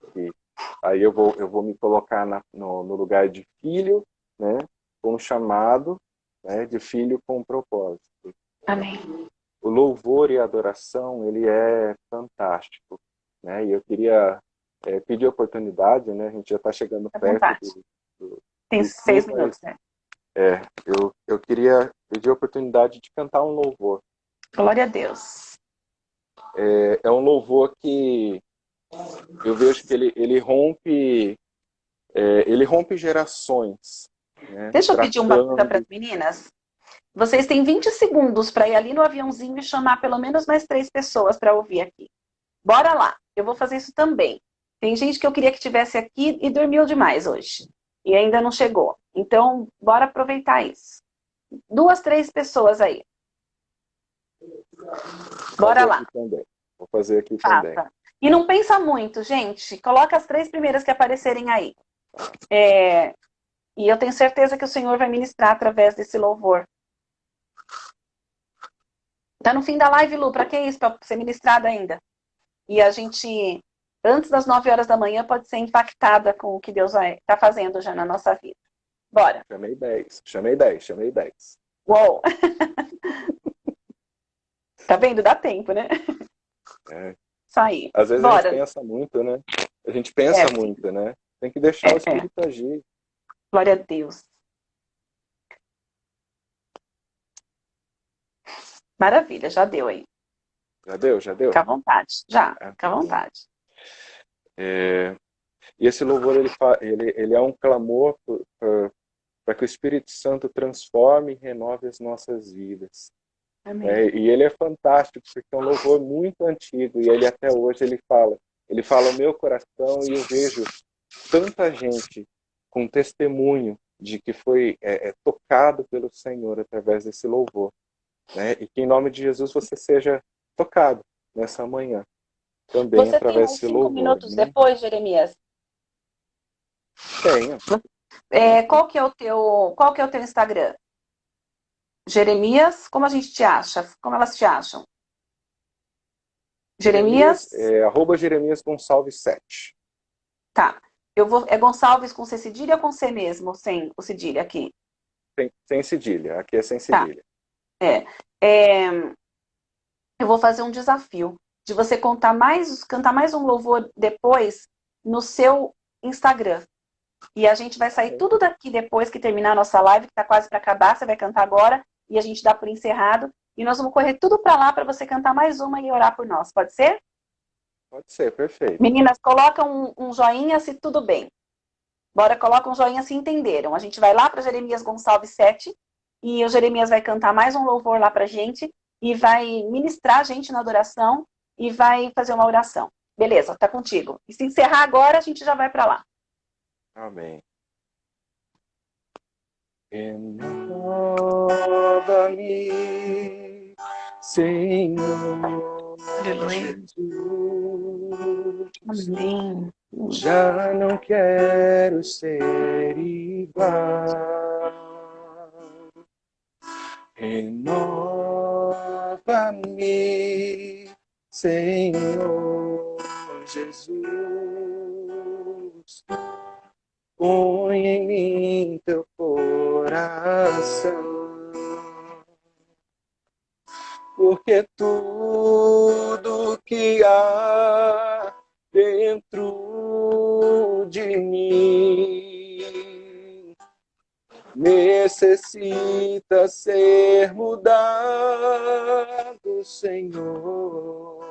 aí eu vou me colocar no lugar de filho, né, com um chamado, né, de filho com um propósito. Amém. O louvor e a adoração, ele é fantástico, né? E eu queria pedir a oportunidade, né? A gente já está chegando perto Tem 6 minutos, né? Eu queria pedir a oportunidade de cantar um louvor. Glória a Deus. É um louvor que eu vejo que ele rompe gerações. Né? Deixa eu pedir uma coisa para as meninas. Vocês têm 20 segundos para ir ali no aviãozinho e chamar pelo menos mais 3 pessoas para ouvir aqui. Bora lá. Eu vou fazer isso também. Tem gente que eu queria que estivesse aqui e dormiu demais hoje. E ainda não chegou. Então, bora aproveitar isso. 2, 3 pessoas aí. Bora lá. Vou fazer aqui também. E não pensa muito, gente. Coloca as 3 primeiras que aparecerem aí. E eu tenho certeza que o Senhor vai ministrar através desse louvor. Tá no fim da live, Lu. Pra que isso? Pra ser ministrado ainda. E a gente, antes das 9 horas da manhã, pode ser impactada com o que Deus está fazendo já na nossa vida. Bora. Chamei 10. Uou! Tá vendo? Dá tempo, né? Isso aí. Às vezes Bora. A gente pensa muito, né? A gente pensa muito, né? Tem que deixar o Espírito agir. Glória a Deus. Maravilha, já deu aí. Já deu? Fica à vontade. Fica à vontade. E esse louvor, ele é um clamor para que o Espírito Santo transforme e renove as nossas vidas. Amém. E ele é fantástico, porque é um louvor muito antigo, e ele até hoje ele fala o meu coração, e eu vejo tanta gente com testemunho de que foi tocado pelo Senhor através desse louvor. Né? E que em nome de Jesus você seja tocado nessa manhã. Também você através desse desse louvor. 5 minutos né? depois, Jeremias? Tenho. Qual que é o teu Instagram? Jeremias, como a gente te acha? Como elas te acham? Jeremias? @Jeremias Gonçalves 7. Tá. É Gonçalves com C cedilha ou com C mesmo, sem o cedilha aqui? Sem cedilha. Aqui é sem cedilha. Tá. Eu vou fazer um desafio de você cantar mais um louvor depois, no seu Instagram. E a gente vai sair tudo daqui depois que terminar a nossa live, que está quase para acabar, você vai cantar agora, e a gente dá por encerrado. E nós vamos correr tudo para lá para você cantar mais uma e orar por nós. Pode ser? Pode ser, perfeito. Meninas, coloca um joinha se tudo bem. Bora, coloca um joinha se entenderam. A gente vai lá para Jeremias Gonçalves 7 e o Jeremias vai cantar mais um louvor lá para gente e vai ministrar a gente na adoração e vai fazer uma oração. Beleza, tá contigo. E se encerrar agora, a gente já vai para lá. Amém. Renova-me, Senhor. Jesus. Amém. Já não quero ser igual. Renova-me, Senhor Jesus. Põe em mim teu coração. Porque tudo que há dentro de mim necessita ser mudado, Senhor.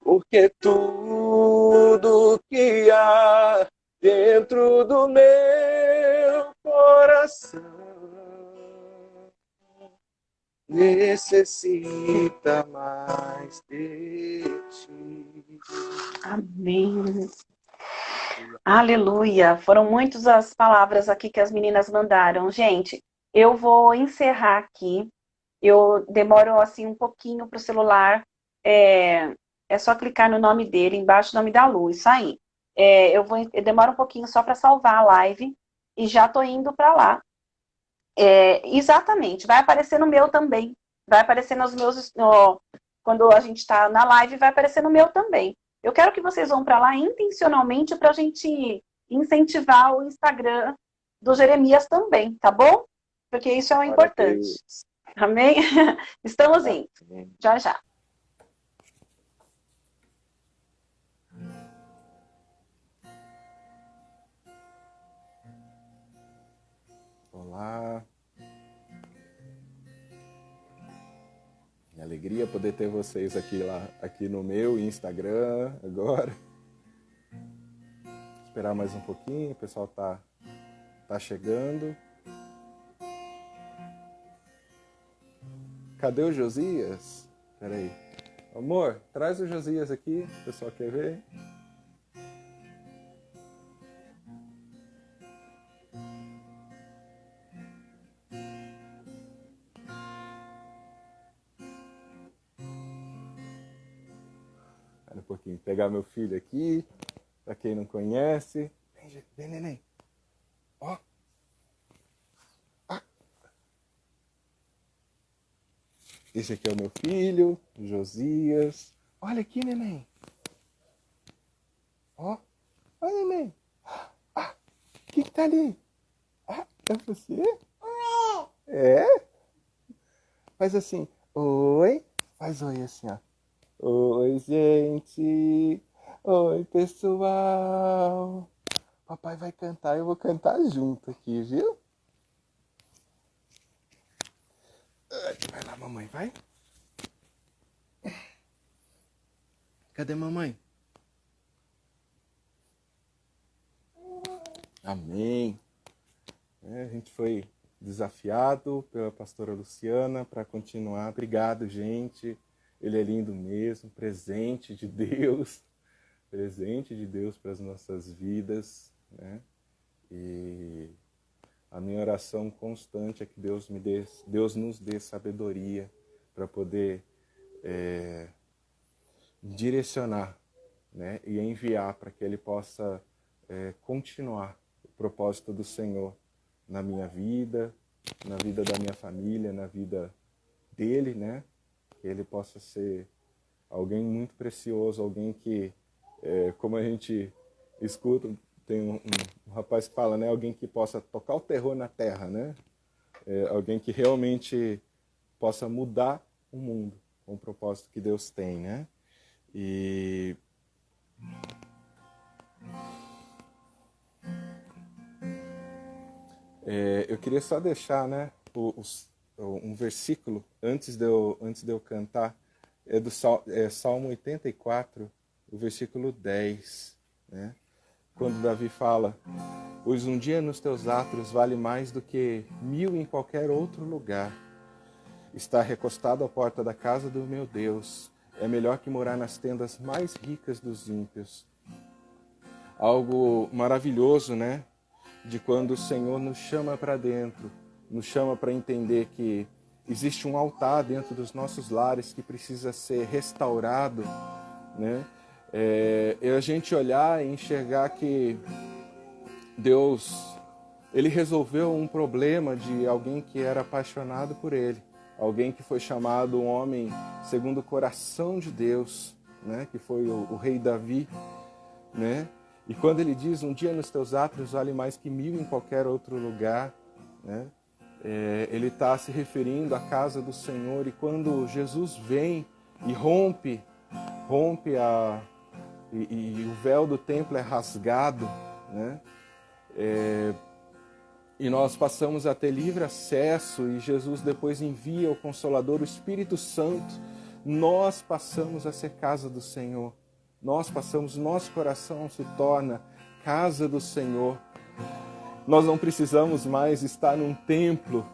Porque tudo que há dentro do meu coração necessita mais de ti. Amém. Aleluia. Foram muitas as palavras aqui que as meninas mandaram. Gente, eu vou encerrar aqui. Eu demoro assim um pouquinho para o celular. É só clicar no nome dele, embaixo do nome da Lu, isso aí. Eu demoro um pouquinho só para salvar a live e já tô indo para lá. Exatamente, vai aparecer no meu também. Vai aparecer nos meus. Quando a gente está na live, vai aparecer no meu também. Eu quero que vocês vão para lá intencionalmente para a gente incentivar o Instagram do Jeremias também, tá bom? Porque isso é importante. Amém? Estamos indo. Já, já. Olá. Que alegria poder ter vocês aqui no meu Instagram agora. Esperar mais um pouquinho, o pessoal tá chegando. Cadê o Josias? Peraí. Amor, traz o Josias aqui, o pessoal quer ver. Um pouquinho, pegar meu filho aqui, para quem não conhece. Vem, neném. Ó. Ah. Esse aqui é o meu filho, Josias. Olha aqui, neném. Ó. Olha, neném. Ah, o que tá ali? Ah, é você? É? Faz assim. Oi. Faz oi assim, ó. Oi, gente. Oi, pessoal. Papai vai cantar, eu vou cantar junto aqui, viu? Vai lá, mamãe, vai. Cadê mamãe? Amém. A gente foi desafiado pela pastora Luciana para continuar. Obrigado, gente. Ele é lindo mesmo, presente de Deus para as nossas vidas, né? E a minha oração constante é que Deus nos dê sabedoria para poder direcionar, né? E enviar para que Ele possa continuar o propósito do Senhor na minha vida, na vida da minha família, na vida dele, né? Que ele possa ser alguém muito precioso, alguém que, como a gente escuta, tem um rapaz que fala, né? Alguém que possa tocar o terror na terra, né? Alguém que realmente possa mudar o mundo com o propósito que Deus tem, né? E Eu queria só deixar, né, um versículo antes de eu cantar, Salmo 84, o versículo 10, né? Quando Davi fala: pois um dia nos teus átrios vale mais do que 1000 em qualquer outro lugar. Estar recostado à porta da casa do meu Deus é melhor que morar nas tendas mais ricas dos ímpios. Algo maravilhoso, né? De quando o Senhor nos chama para dentro, nos chama para entender que existe um altar dentro dos nossos lares que precisa ser restaurado, né? E a gente olhar e enxergar que Deus, Ele resolveu um problema de alguém que era apaixonado por Ele, alguém que foi chamado um homem segundo o coração de Deus, né? Que foi o rei Davi, né? E quando ele diz, um dia nos teus átrios vale mais que 1000 em qualquer outro lugar, né? Ele está se referindo à casa do Senhor. E quando Jesus vem e rompe e o véu do templo é rasgado, né? E nós passamos a ter livre acesso, e Jesus depois envia o Consolador, o Espírito Santo, nós passamos a ser casa do Senhor. Nosso coração se torna casa do Senhor. Nós não precisamos mais estar num templo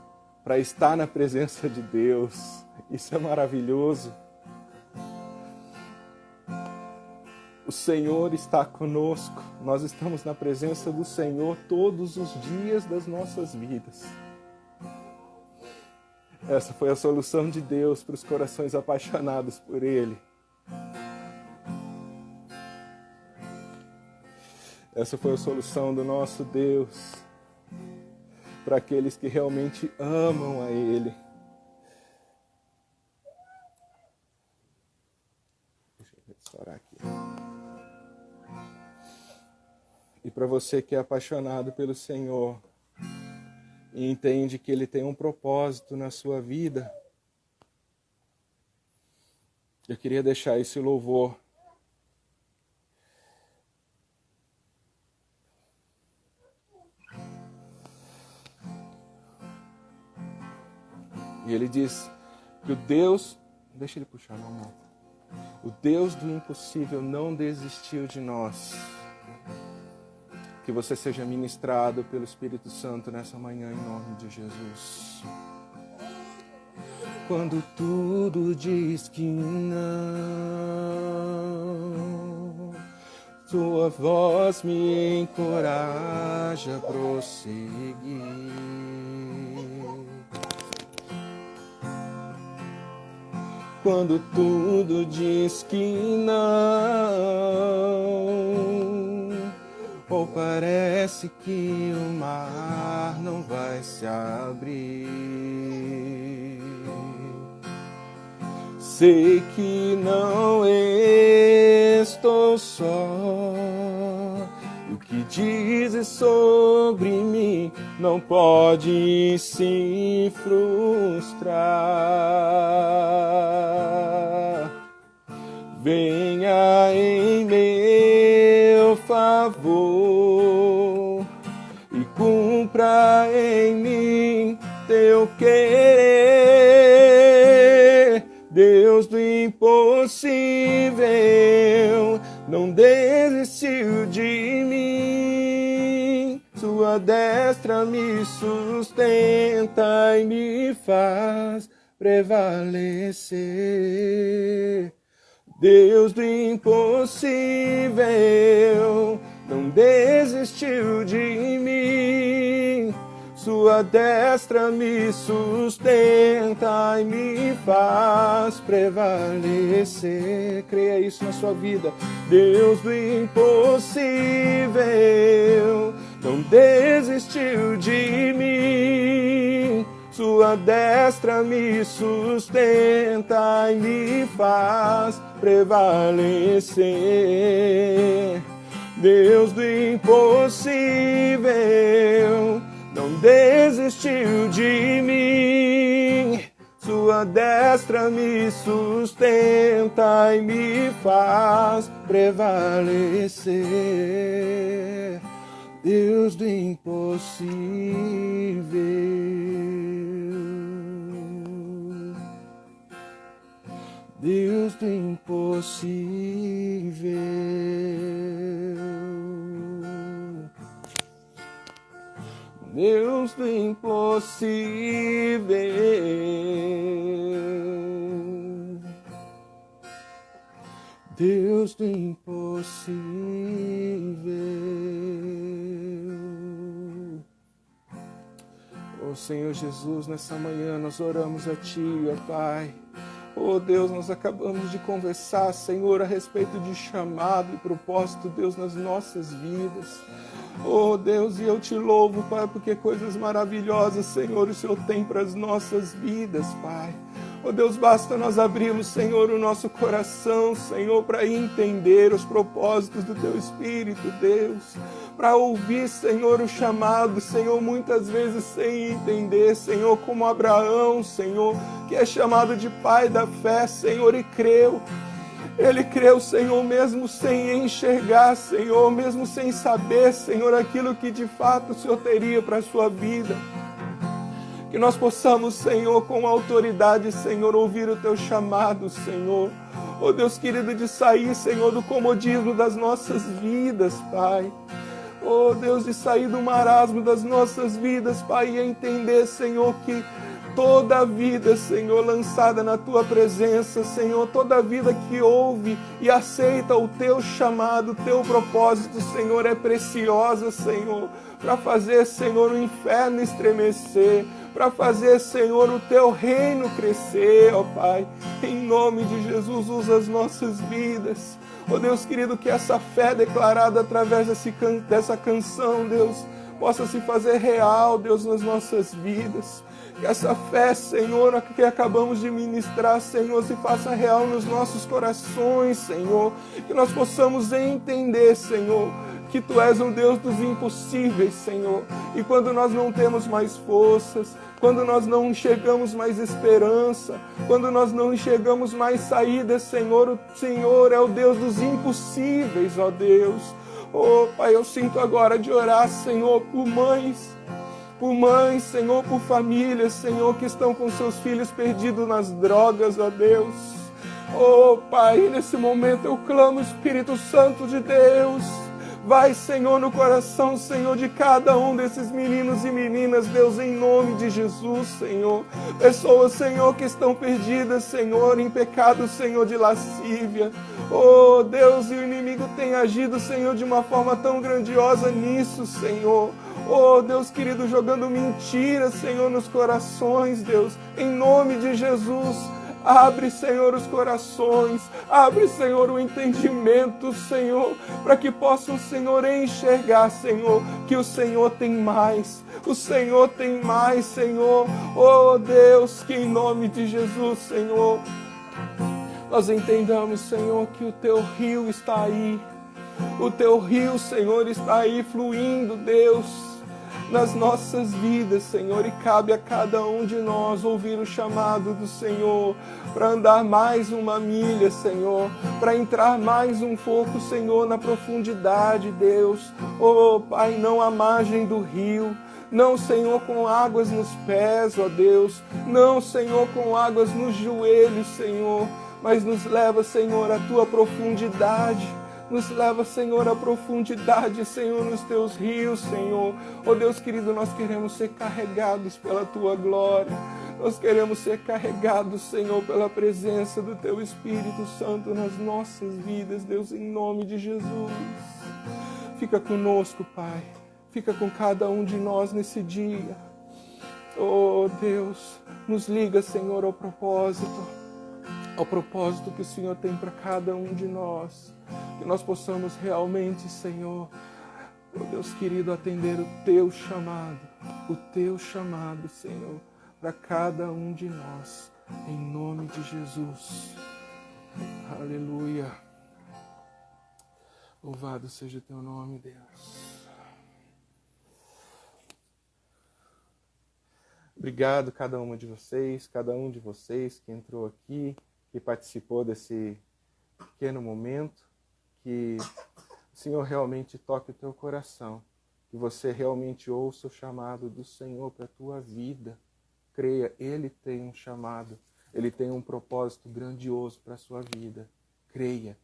para estar na presença de Deus. Isso é maravilhoso. O Senhor está conosco. Nós estamos na presença do Senhor todos os dias das nossas vidas. Essa foi a solução de Deus para os corações apaixonados por Ele. Essa foi a solução do nosso Deus para aqueles que realmente amam a Ele. Deixa eu restaurar aqui. E para você que é apaixonado pelo Senhor e entende que Ele tem um propósito na sua vida, eu queria deixar esse louvor. E ele diz que o Deus... Deixa ele puxar, não, amor. O Deus do impossível não desistiu de nós. Que você seja ministrado pelo Espírito Santo nessa manhã, em nome de Jesus. Quando tudo diz que não, tua voz me encoraja a prosseguir. Quando tudo diz que não, ou parece que o mar não vai se abrir, sei que não estou só. O que dizes sobre mim não pode se frustrar. Venha em meu favor e cumpra em mim teu querer. Deus do impossível não desistiu de mim. Sua destra me sustenta e me faz prevalecer. Deus do impossível não desistiu de mim. Sua destra me sustenta e me faz prevalecer. Creia isso na sua vida. Deus do impossível não desistiu de mim. Sua destra me sustenta e me faz prevalecer. Deus do impossível não desistiu de mim. Sua tua destra me sustenta e me faz prevalecer. Deus do impossível, Deus do impossível, Deus do impossível, Deus do impossível. Oh Senhor Jesus, nessa manhã nós oramos a Ti, ó Pai. Oh Deus, nós acabamos de conversar, Senhor, a respeito de chamado e propósito, Deus, nas nossas vidas. Oh Deus, e eu Te louvo, Pai, porque coisas maravilhosas, Senhor, o Senhor tem para as nossas vidas, Pai. Oh Deus, basta nós abrirmos, Senhor, o nosso coração, Senhor, para entender os propósitos do Teu Espírito, Deus. Para ouvir, Senhor, o chamado, Senhor, muitas vezes sem entender, Senhor, como Abraão, Senhor, que é chamado de pai da fé, Senhor, e creu. Ele creu, Senhor, mesmo sem enxergar, Senhor, mesmo sem saber, Senhor, aquilo que de fato o Senhor teria para a sua vida. Que nós possamos, Senhor, com autoridade, Senhor, ouvir o Teu chamado, Senhor. Oh Deus querido, de sair, Senhor, do comodismo das nossas vidas, Pai. Oh Deus, de sair do marasmo das nossas vidas, Pai, e entender, Senhor, que toda a vida, Senhor, lançada na Tua presença, Senhor, toda a vida que ouve e aceita o Teu chamado, o Teu propósito, Senhor, é preciosa, Senhor, para fazer, Senhor, o inferno estremecer, para fazer, Senhor, o Teu reino crescer, ó Pai. Em nome de Jesus, usa as nossas vidas. Ó Deus querido, que essa fé declarada através dessa canção, Deus, possa se fazer real, Deus, nas nossas vidas. Que essa fé, Senhor, que acabamos de ministrar, Senhor, se faça real nos nossos corações, Senhor. Que nós possamos entender, Senhor, que Tu és um Deus dos impossíveis, Senhor. E quando nós não temos mais forças, quando nós não enxergamos mais esperança, quando nós não enxergamos mais saída, Senhor, o Senhor é o Deus dos impossíveis, ó Deus. Oh, Pai, eu sinto agora de orar, Senhor, por mães, Senhor, por famílias, Senhor, que estão com seus filhos perdidos nas drogas, ó Deus. Oh, Pai, nesse momento eu clamo, Espírito Santo de Deus. Vai, Senhor, no coração, Senhor, de cada um desses meninos e meninas, Deus, em nome de Jesus, Senhor. Pessoas, Senhor, que estão perdidas, Senhor, em pecado, Senhor, de lascívia. Oh, Deus, e o inimigo tem agido, Senhor, de uma forma tão grandiosa nisso, Senhor. Oh, Deus querido, jogando mentiras, Senhor, nos corações, Deus, em nome de Jesus. Abre, Senhor, os corações, abre, Senhor, o entendimento, Senhor, para que possam, Senhor, enxergar, Senhor, que o Senhor tem mais, o Senhor tem mais, Senhor. Oh, Deus, que em nome de Jesus, Senhor, nós entendamos, Senhor, que o Teu rio está aí, o Teu rio, Senhor, está aí fluindo, Deus, nas nossas vidas, Senhor, e cabe a cada um de nós ouvir o chamado do Senhor, para andar mais uma milha, Senhor, para entrar mais um pouco, Senhor, na profundidade, Deus. Oh, Pai, não à margem do rio, não, Senhor, com águas nos pés, ó Deus, não, Senhor, com águas nos joelhos, Senhor, mas nos leva, Senhor, à Tua profundidade. Nos leva, Senhor, à profundidade, Senhor, nos Teus rios, Senhor. Oh Deus querido, nós queremos ser carregados pela Tua glória. Nós queremos ser carregados, Senhor, pela presença do Teu Espírito Santo nas nossas vidas, Deus, em nome de Jesus. Fica conosco, Pai. Fica com cada um de nós nesse dia. Oh Deus, nos liga, Senhor, ao propósito que o Senhor tem para cada um de nós. Que nós possamos realmente, Senhor, oh Deus querido, atender o Teu chamado, Senhor, para cada um de nós, em nome de Jesus. Aleluia. Louvado seja o Teu nome, Deus. Obrigado cada uma de vocês, cada um de vocês que entrou aqui, que participou desse pequeno momento, que o Senhor realmente toque o teu coração, que você realmente ouça o chamado do Senhor para a tua vida. Creia, Ele tem um chamado, Ele tem um propósito grandioso para a sua vida. Creia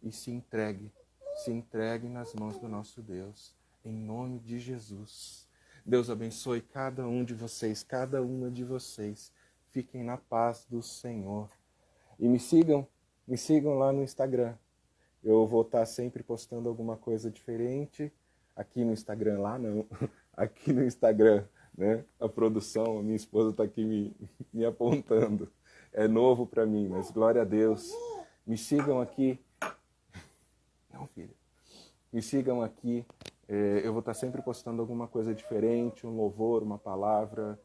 e se entregue nas mãos do nosso Deus, em nome de Jesus. Deus abençoe cada um de vocês, cada uma de vocês. Fiquem na paz do Senhor. E me sigam lá no Instagram. Eu vou estar sempre postando alguma coisa diferente. Aqui no Instagram, lá não. Aqui no Instagram, né? A produção, a minha esposa está aqui me apontando. É novo para mim, mas glória a Deus. Me sigam aqui. Não, filha. Me sigam aqui. Eu vou estar sempre postando alguma coisa diferente, um louvor, uma palavra,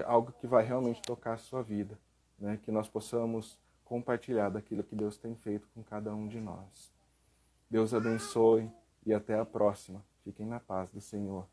algo que vai realmente tocar a sua vida, né? Que nós possamos compartilhar daquilo que Deus tem feito com cada um de nós. Deus abençoe e até a próxima. Fiquem na paz do Senhor.